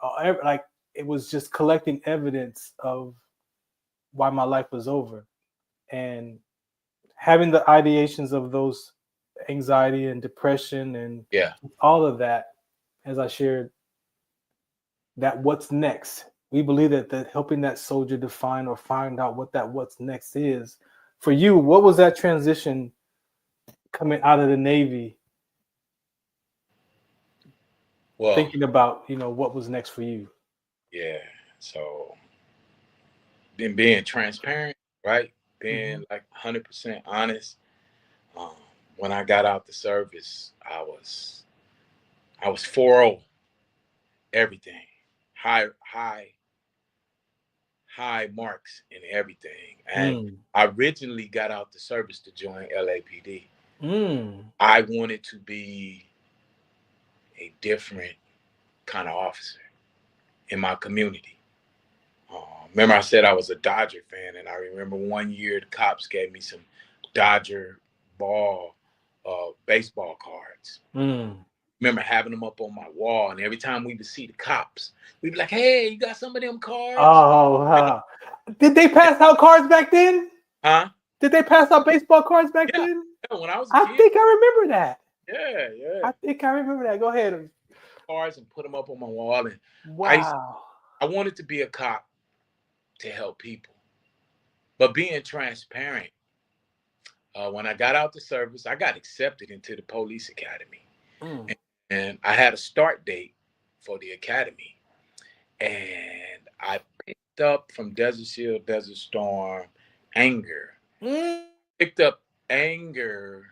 [SPEAKER 4] It was just collecting evidence of why my life was over. And having the ideations of those anxiety and depression and all of that, as I shared, that what's next. We believe that helping that soldier define or find out what that what's next is. For you, what was that transition coming out of the Navy?
[SPEAKER 8] Well,
[SPEAKER 4] thinking about, what was next for you.
[SPEAKER 8] Yeah. So then being transparent, right? Being like 100% honest. When I got out the service, I was I was 4-0, everything, high marks in everything. And I originally got out the service to join LAPD. I wanted to be a different kind of officer in my community. Remember I said I was a Dodger fan, and I remember one year the cops gave me some Dodger baseball cards. Remember having them up on my wall, and every time we would see the cops, we'd be like, "Hey, you got some of them cards?"
[SPEAKER 4] Oh, wow. Did they pass out cards back then?
[SPEAKER 8] Huh?
[SPEAKER 4] Did they pass out baseball cards back then?
[SPEAKER 8] Yeah, when I was a kid.
[SPEAKER 4] I think I remember that.
[SPEAKER 8] Yeah.
[SPEAKER 4] I think I remember that. Go ahead.
[SPEAKER 8] Cards and put them up on my wall, and
[SPEAKER 4] wow.
[SPEAKER 8] I wanted to be a cop to help people, but being transparent. When I got out the service, I got accepted into the police academy, and I had a start date for the academy, and I picked up from Desert Shield, Desert Storm, anger. Picked up anger,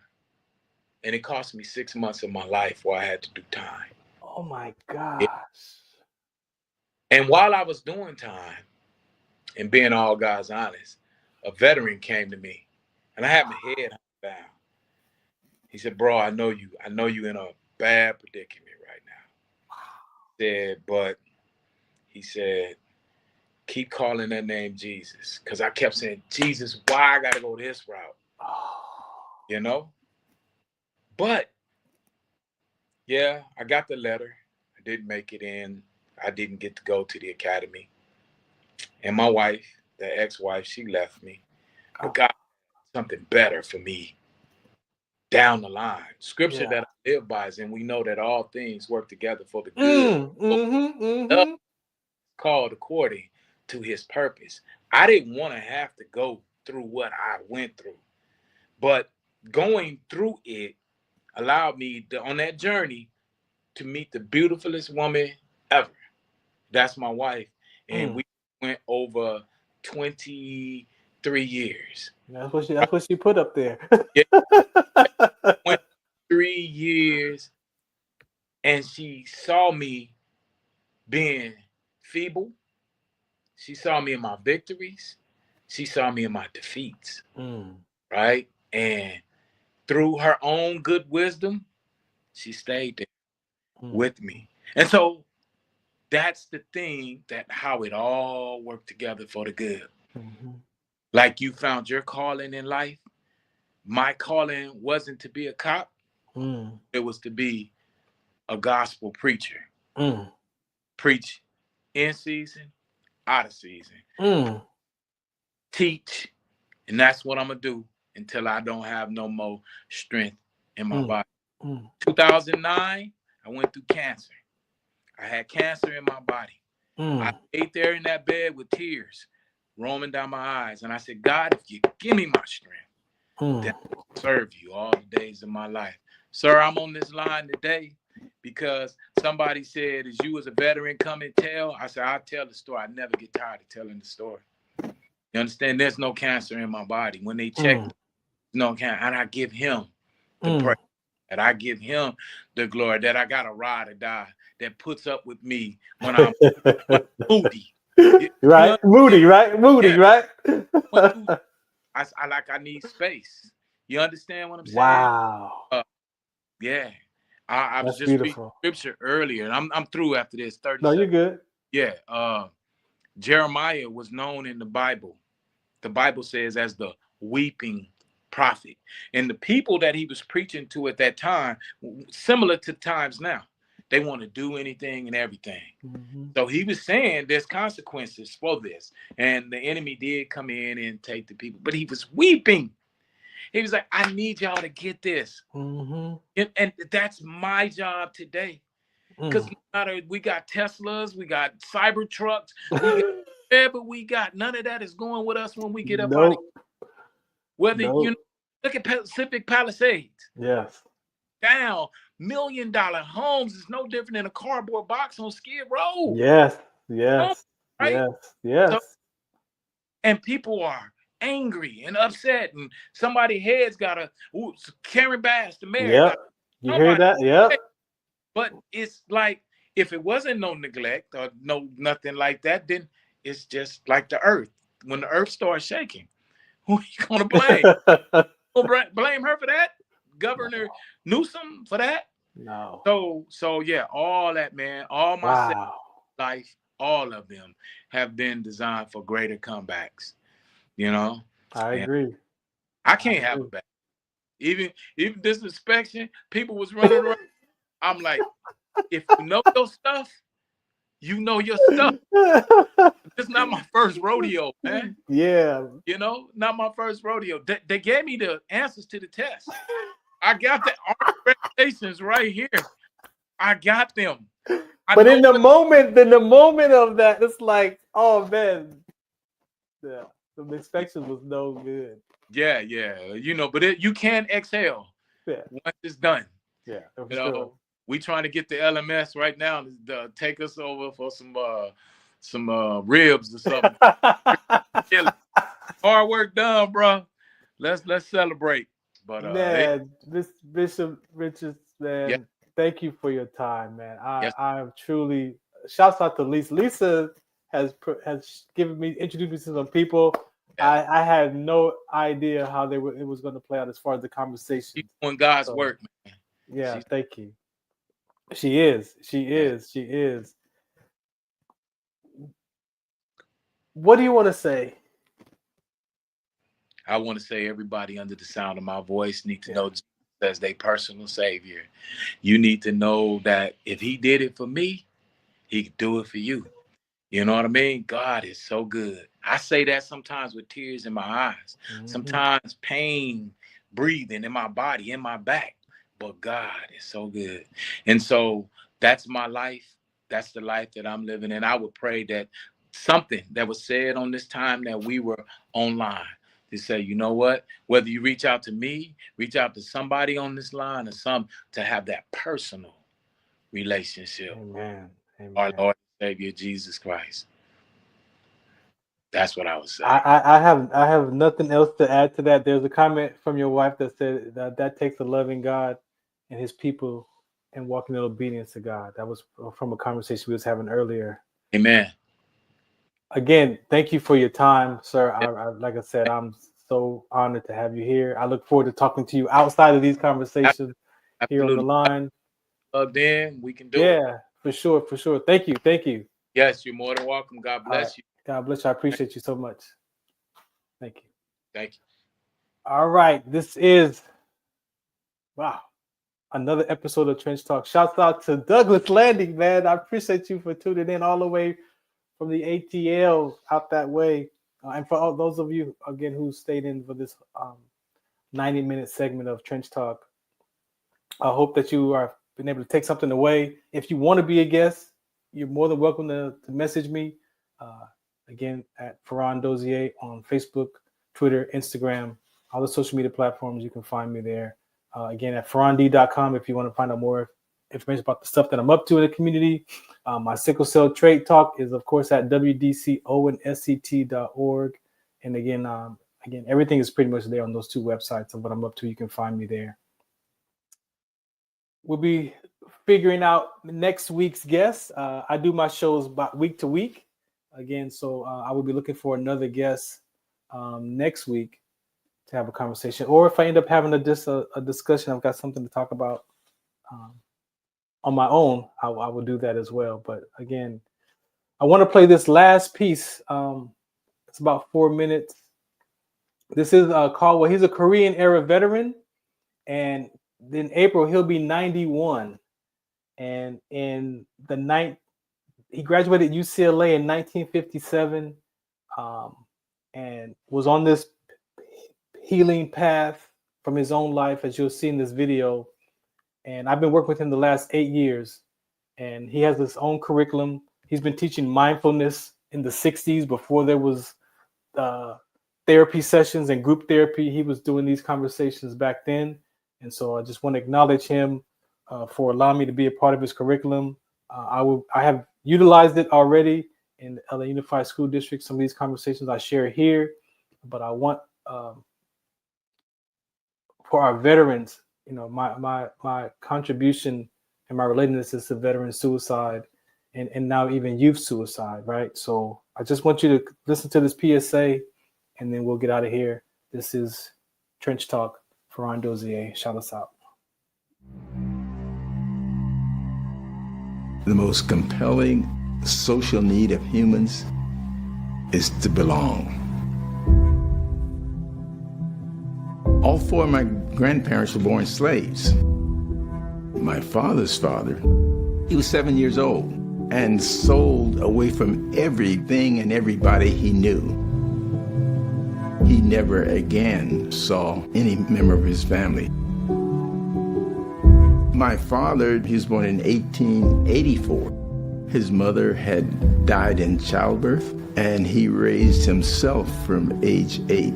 [SPEAKER 8] and it cost me 6 months of my life where I had to do time.
[SPEAKER 4] Oh my gosh.
[SPEAKER 8] And while I was doing time, and being all God's honest, a veteran came to me, and I had my head down. He said, "Bro, I know you in a bad predicament right now." He said, "Keep calling that name Jesus." Because I kept saying, "Jesus, why I gotta go this route?" You know? But yeah, I got the letter. I didn't make it in. I didn't get to go to the academy. And my wife, the ex-wife, she left me. But God had something better for me down the line. Scripture that I live by is, and we know that all things work together for the good. Called according to his purpose. I didn't want to have to go through what I went through. But going through it allowed me on that journey to meet the beautifulest woman ever. That's my wife. And we went over 23 years.
[SPEAKER 4] That's what she put up there.
[SPEAKER 8] 23 years. And she saw me being feeble. She saw me in my victories. She saw me in my defeats. Right? And through her own good wisdom, she stayed there with me. And so that's the thing, that how it all worked together for the good. Like you found your calling in life. My calling wasn't to be a cop. It was to be a gospel preacher. Preach in season, out of season. Teach. And that's what I'm going to do until I don't have no more strength in my body. 2009, I went through cancer. I had cancer in my body. I ate there in that bed with tears roaming down my eyes. And I said, "God, if you give me my strength, then I'll serve you all the days of my life." Sir, I'm on this line today because somebody said, "As you as a veteran, come and tell." I said, "I'll tell the story. I never get tired of telling the story." You understand? There's no cancer in my body. When they check, no cancer. And I give him the praise. And I give him the glory that I got a ride or die that puts up with me when I'm moody.
[SPEAKER 4] Right? Moody, right? Moody, right?
[SPEAKER 8] I need space. You understand what I'm saying?
[SPEAKER 4] Wow.
[SPEAKER 8] Yeah. I was just reading scripture earlier, and I'm through after this. 30
[SPEAKER 4] No,
[SPEAKER 8] seconds.
[SPEAKER 4] you're good.
[SPEAKER 8] Yeah. Jeremiah was known in the Bible. The Bible says as the weeping prophet. And the people that he was preaching to at that time, similar to times now, they want to do anything and everything. So he was saying there's consequences for this. And the enemy did come in and take the people, but he was weeping. He was like, "I need y'all to get this." And that's my job today. Because we got Teslas, we got cyber trucks, whatever we got, none of that is going with us when we get up out of here. Whether you know, look at Pacific Palisades.
[SPEAKER 4] Yes.
[SPEAKER 8] Down $1 million homes is no different than a cardboard box on Skid Row.
[SPEAKER 4] Yes.
[SPEAKER 8] Right?
[SPEAKER 4] Yes.
[SPEAKER 8] So, and people are angry and upset, and somebody's head's got a Karen Bass, the mayor.
[SPEAKER 4] Yep. You hear that? Yep.
[SPEAKER 8] But it's like, if it wasn't no neglect or nothing like that, then it's just like the earth. When the earth starts shaking, who are you gonna blame? Blame her for that? Governor Newsom for that?
[SPEAKER 4] No.
[SPEAKER 8] So yeah, all that, man, all my life, all of them have been designed for greater comebacks. You know,
[SPEAKER 4] I agree.
[SPEAKER 8] I can't have a back. Even this inspection, people was running around. I'm like, if you know your stuff, you know your stuff. It's not my first rodeo, man.
[SPEAKER 4] Yeah.
[SPEAKER 8] You know, not my first rodeo. They gave me the answers to the test. I got the recommendations right here. I got them.
[SPEAKER 4] But in the moment of that, it's like, oh man, yeah, the inspection was no good.
[SPEAKER 8] Yeah, you know, but you can exhale.
[SPEAKER 4] Yeah,
[SPEAKER 8] once it's done.
[SPEAKER 4] Yeah,
[SPEAKER 8] you know, we trying to get the LMS right now to take us over for some ribs or something. Hard work done, bro. Let's celebrate. But
[SPEAKER 4] man, this Bishop Richards, man, thank you for your time, man. I'm truly, shouts out to Lisa. Lisa has introduced me to some people. Yeah. I had no idea how it was going to play out as far as the conversation.
[SPEAKER 8] She's doing God's work, man.
[SPEAKER 4] Yeah, thank you. She is. What do you want to say?
[SPEAKER 8] I want to say everybody under the sound of my voice need to know Jesus as their personal savior. You need to know that if he did it for me, he could do it for you. You know what I mean? God is so good. I say that sometimes with tears in my eyes, sometimes pain breathing in my body, in my back. But God is so good. And so that's my life. That's the life that I'm living in. I would pray that something that was said on this time that we were online, to say, you know what, whether you reach out to me, reach out to somebody on this line, or to have that personal relationship.
[SPEAKER 4] Amen.
[SPEAKER 8] Our Lord and Savior Jesus Christ. That's what I would say.
[SPEAKER 4] I have nothing else to add to that. There's a comment from your wife that said that takes a loving God and his people and walking in obedience to God. That was from a conversation we was having earlier.
[SPEAKER 8] Amen.
[SPEAKER 4] Again, thank you for your time, sir. I like I said, I'm so honored to have you here. I look forward to talking to you outside of these conversations. Absolutely. Here on the line.
[SPEAKER 8] Then we can do it.
[SPEAKER 4] Yeah, for sure. Thank you.
[SPEAKER 8] Yes, you're more than welcome. God bless you.
[SPEAKER 4] God bless you. I appreciate you so much. Thank you.
[SPEAKER 8] Thank you.
[SPEAKER 4] All right. This is, another episode of Trench Talk. Shouts out to Douglas Landing, man. I appreciate you for tuning in all the way from the ATL out that way. And for all those of you, again, who stayed in for this 90-minute segment of Trench Talk, I hope that you are been able to take something away. If you want to be a guest, you're more than welcome to message me. Again, at Ferran Dozier on Facebook, Twitter, Instagram, all the social media platforms. You can find me there. Again, at ferrand.com if you want to find out more information about the stuff that I'm up to in the community. My sickle cell trait talk is, of course, at wdconsct.org. And again, everything is pretty much there on those two websites of what I'm up to. You can find me there. We'll be figuring out next week's guest. I do my shows about week to week. Again, so I will be looking for another guest next week to have a conversation. Or if I end up having a discussion, I've got something to talk about on my own, I will do that as well. But again, I want to play this last piece. It's about 4 minutes. This is called, well, he's a Korean era veteran. And in April, he'll be 91. And in the he graduated UCLA in 1957 and was on this healing path from his own life, as you'll see in this video. And I've been working with him the last 8 years. And he has his own curriculum. He's been teaching mindfulness in the 60s before there was therapy sessions and group therapy. He was doing these conversations back then. And so I just want to acknowledge him for allowing me to be a part of his curriculum. I have utilized it already in the LA Unified School District. Some of these conversations I share here, but I want for our veterans, my contribution am I relating this to veteran suicide and now even youth suicide, right? So I just want you to listen to this PSA and then we'll get out of here. This is Trench Talk for Ron Dozier. Shout us out.
[SPEAKER 11] The most compelling social need of humans is to belong. All four of my grandparents were born slaves. My father's father, he was 7 years old and sold away from everything and everybody he knew. He never again saw any member of his family. My father, he was born in 1884. His mother had died in childbirth, and he raised himself from age 8.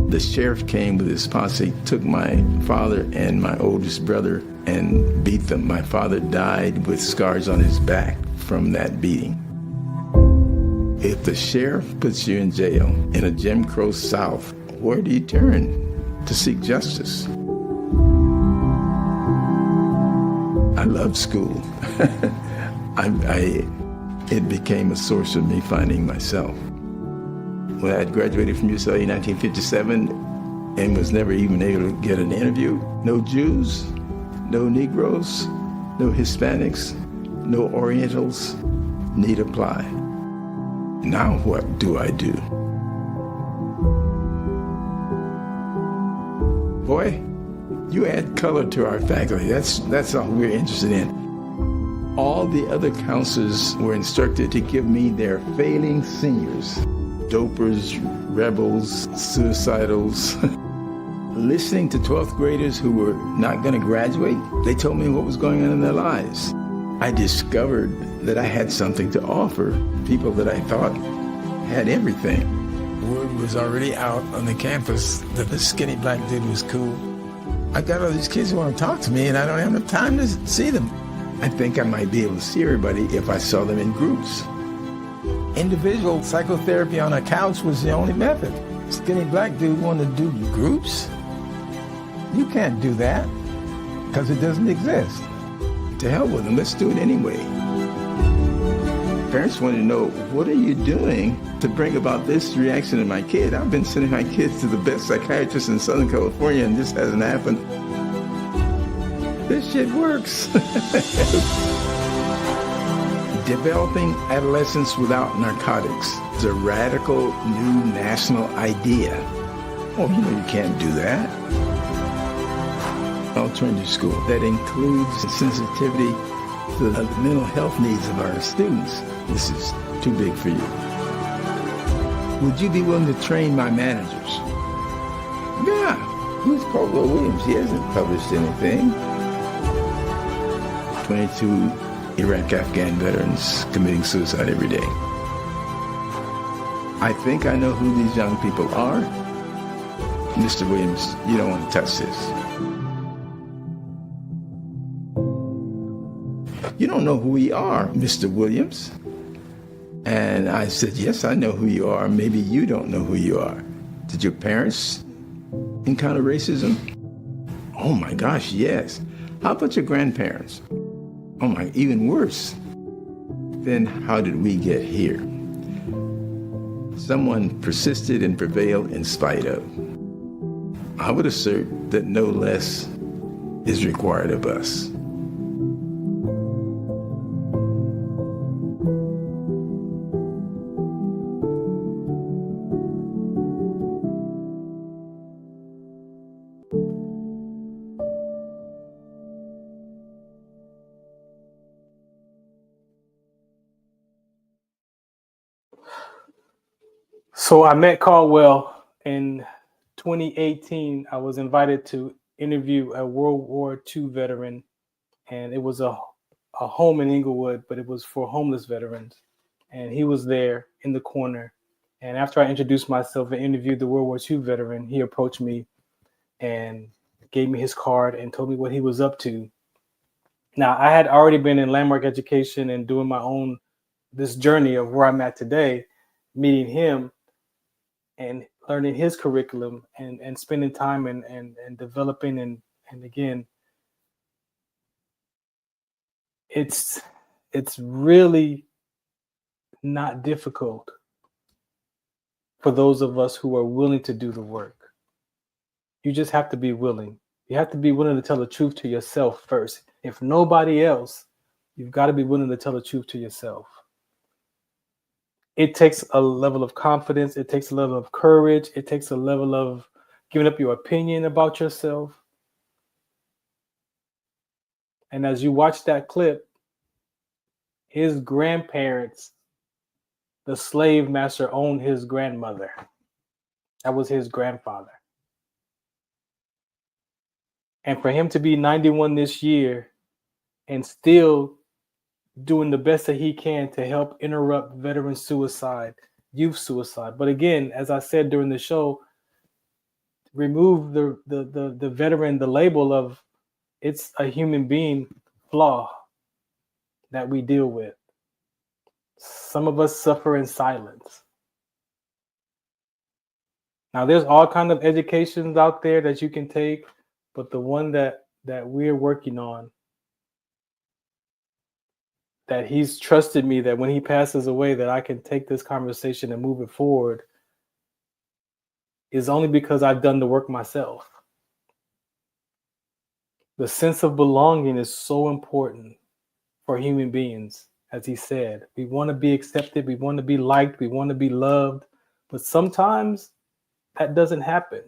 [SPEAKER 11] The sheriff came with his posse, took my father and my oldest brother and beat them. My father died with scars on his back from that beating. If the sheriff puts you in jail in a Jim Crow South, where do you turn to seek justice? I loved school. It became a source of me finding myself. When I graduated from UCLA in 1957 and was never even able to get an interview, no Jews, no Negroes, no Hispanics, no Orientals need apply. Now what do I do? Boy, you add color to our faculty. That's all we're interested in. All the other counselors were instructed to give me their failing seniors, dopers, rebels, suicidals. Listening to 12th graders who were not going to graduate, they told me what was going on in their lives. I discovered that I had something to offer people that I thought had everything. Word was already out on the campus that the skinny black dude was cool. I got all these kids who want to talk to me, and I don't have enough time to see them. I think I might be able to see everybody if I saw them in groups. Individual psychotherapy on a couch was the only method. Skinny black dude wanted to do groups? You can't do that, because it doesn't exist. To hell with them, let's do it anyway. Parents want to know, what are you doing to bring about this reaction in my kid? I've been sending my kids to the best psychiatrist in Southern California, and this hasn't happened. This shit works. Developing adolescence without narcotics is a radical new national idea. Oh, you can't do that. Alternative school that includes sensitivity to the mental health needs of our students. This is too big for you. Would you be willing to train my managers? Yeah. Who's Caldwell Williams? He hasn't published anything. 22 Iraq-Afghan veterans committing suicide every day. I think I know who these young people are. Mr. Williams, you don't want to touch this. You don't know who we are, Mr. Williams. And I said, yes, I know who you are. Maybe you don't know who you are. Did your parents encounter racism? Oh my gosh, yes. How about your grandparents? Oh my, even worse. Then how did we get here? Someone persisted and prevailed in spite of. I would assert that no less is required of us.
[SPEAKER 4] So I met Caldwell in 2018. I was invited to interview a World War II veteran, and it was a home in Inglewood, but it was for homeless veterans. And he was there in the corner. And after I introduced myself and interviewed the World War II veteran, he approached me and gave me his card and told me what he was up to. Now, I had already been in landmark education and doing my own, this journey of where I'm at today, meeting him and learning his curriculum and spending time and developing And again, it's really not difficult for those of us who are willing to do the work. You just have to be willing. You have to be willing to tell the truth to yourself first. If nobody else, you've got to be willing to tell the truth to yourself. It takes a level of confidence. It takes a level of courage. It takes a level of giving up your opinion about yourself. And as you watch that clip, his grandparents, the slave master, owned his grandmother. That was his grandfather. And for him to be 91 this year and still doing the best that he can to help interrupt veteran suicide, youth suicide. But again, as I said during the show, remove the veteran, the label of it's a human being flaw that we deal with. Some of us suffer in silence. Now, there's all kinds of educations out there that you can take, but the one that we're working on, that he's trusted me that when he passes away, that I can take this conversation and move it forward, is only because I've done the work myself. The sense of belonging is so important for human beings, as he said. We want to be accepted, we want to be liked, we want to be loved, but sometimes that doesn't happen.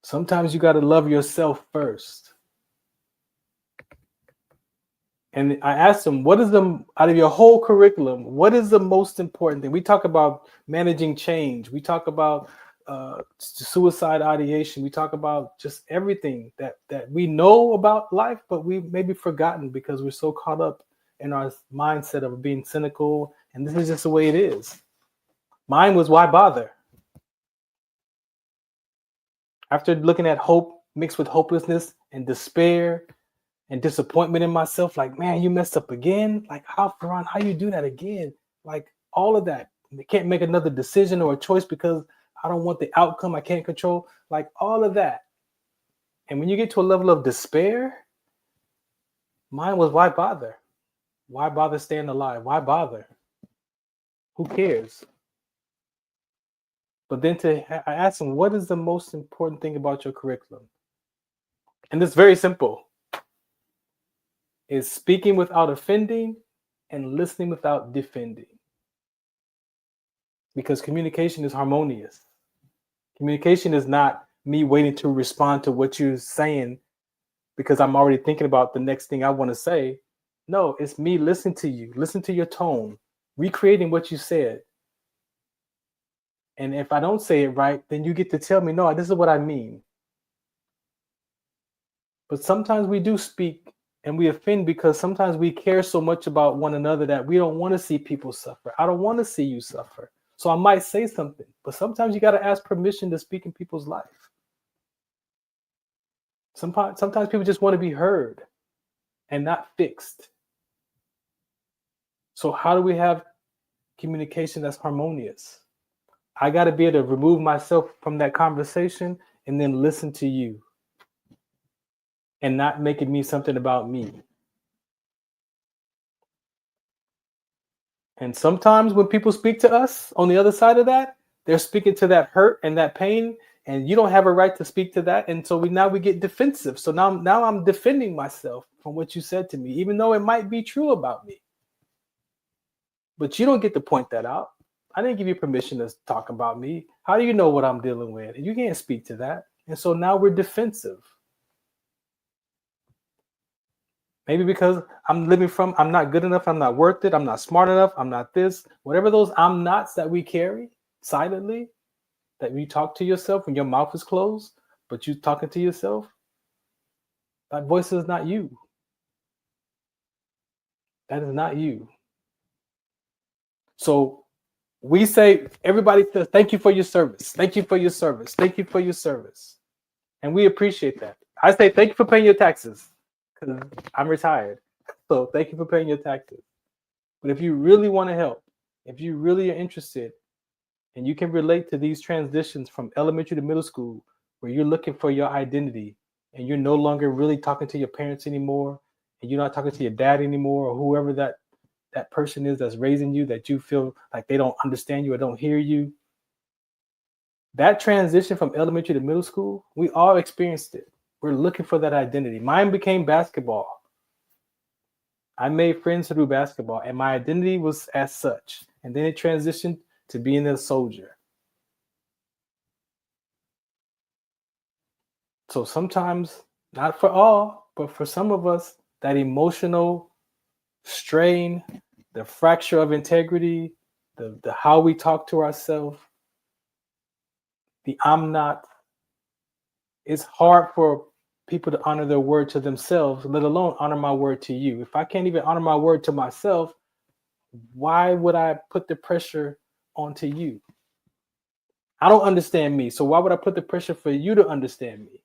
[SPEAKER 4] Sometimes you got to love yourself first. And I asked him, what is out of your whole curriculum, what is the most important thing? We talk about managing change. We talk about suicide ideation. We talk about just everything that we know about life, but we maybe forgotten because we're so caught up in our mindset of being cynical. And this is just the way it is. Mine was, why bother? After looking at hope mixed with hopelessness and despair and disappointment in myself, like, man, you messed up again. Like, how you do that again? Like, all of that. I can't make another decision or a choice because I don't want the outcome I can't control. Like, all of that. And when you get to a level of despair, mine was, why bother? Why bother staying alive? Why bother? Who cares? But then I asked him, what is the most important thing about your curriculum? And it's very simple. Is speaking without offending and listening without defending. Because communication is harmonious. Communication is not me waiting to respond to what you're saying because I'm already thinking about the next thing I want to say. No, it's me listening to you, listen to your tone, recreating what you said. And if I don't say it right, then you get to tell me, no, this is what I mean. But sometimes we do speak and we offend because sometimes we care so much about one another that we don't want to see people suffer. I don't want to see you suffer. So I might say something, but sometimes you got to ask permission to speak in people's life. Sometimes people just want to be heard and not fixed. So how do we have communication that's harmonious? I got to be able to remove myself from that conversation and then listen to you. And not make it mean something about me. And sometimes when people speak to us on the other side of that, they're speaking to that hurt and that pain, and you don't have a right to speak to that. And so we get defensive. So now I'm defending myself from what you said to me, even though it might be true about me. But you don't get to point that out. I didn't give you permission to talk about me. How do you know what I'm dealing with? You can't speak to that. And so now we're defensive. Maybe because I'm not good enough, I'm not worth it, I'm not smart enough, I'm not this. Whatever those I'm nots that we carry silently, that you talk to yourself when your mouth is closed, but you're talking to yourself, that voice is not you. That is not you. So we say, everybody says, thank you for your service. Thank you for your service. Thank you for your service. And we appreciate that. I say, thank you for paying your taxes. Because I'm retired. So thank you for paying your taxes. But if you really want to help, if you really are interested, and you can relate to these transitions from elementary to middle school, where you're looking for your identity and you're no longer really talking to your parents anymore, and you're not talking to your dad anymore, or whoever that person is that's raising you, that you feel like they don't understand you or don't hear you. That transition from elementary to middle school, we all experienced it. We're looking for that identity. Mine became basketball. I made friends through basketball, and my identity was as such. And then it transitioned to being a soldier. So sometimes, not for all, but for some of us, that emotional strain, the fracture of integrity, the how we talk to ourselves, the I'm not, it's hard for people to honor their word to themselves, let alone honor my word to you. If I can't even honor my word to myself, why would I put the pressure onto you? I don't understand me, so why would I put the pressure for you to understand me?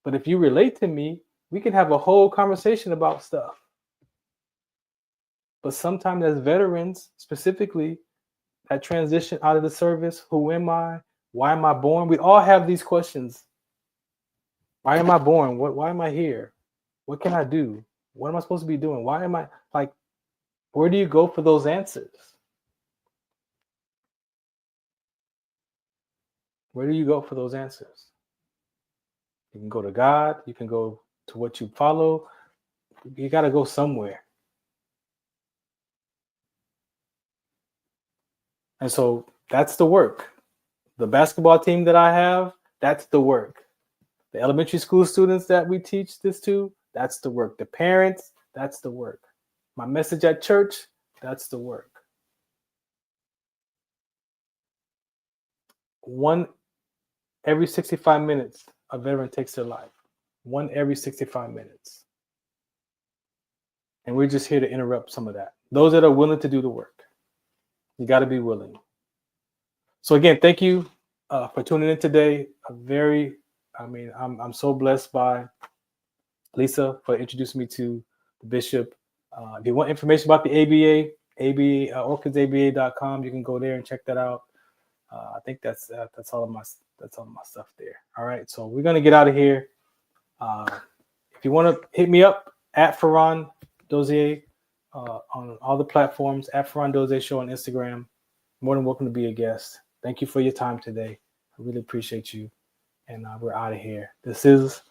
[SPEAKER 4] But if you relate to me, we can have a whole conversation about stuff. But sometimes as veterans, specifically, that transition out of the service, who am I? Why am I born? We all have these questions. Why am I born? Why am I here? What can I do? What am I supposed to be doing? Why am I, like, where do you go for those answers? Where do you go for those answers? You can go to God. You can go to what you follow. You got to go somewhere. And so that's the work. The basketball team that I have, that's the work. The elementary school students that we teach this to, that's the work. The parents, that's the work. My message at church, that's the work. One every 65 minutes, a veteran takes their life. One every 65 minutes. And we're just here to interrupt some of that. Those that are willing to do the work. You got to be willing. So again, thank you for tuning in today. I'm so blessed by Lisa for introducing me to the bishop. If you want information about the ABA, orchidsaba.com, you can go there and check that out. I think that's all of my stuff there. All right, so we're gonna get out of here. If you want to hit me up at Ferran Dozier on all the platforms, at Ferran Dozier Show on Instagram. More than welcome to be a guest. Thank you for your time today. I really appreciate you. And we're out of here. This is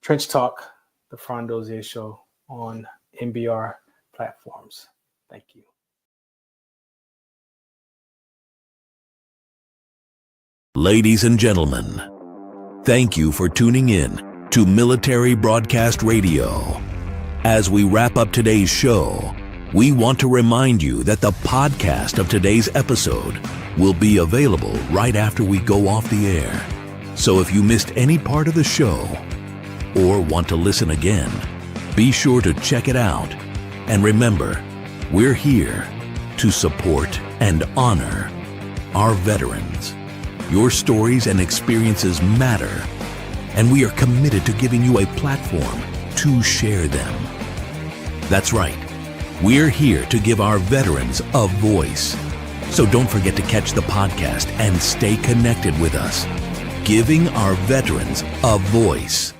[SPEAKER 4] Trench Talk, the Ferran Dozier Show on MBR platforms. Thank you.
[SPEAKER 3] Ladies and gentlemen, thank you for tuning in to Military Broadcast Radio. As we wrap up today's show, we want to remind you that the podcast of today's episode will be available right after we go off the air. So if you missed any part of the show or want to listen again, be sure to check it out. And remember, we're here to support and honor our veterans. Your stories and experiences matter, and we are committed to giving you a platform to share them. That's right. We're here to give our veterans a voice. So don't forget to catch the podcast and stay connected with us. Giving our veterans a voice.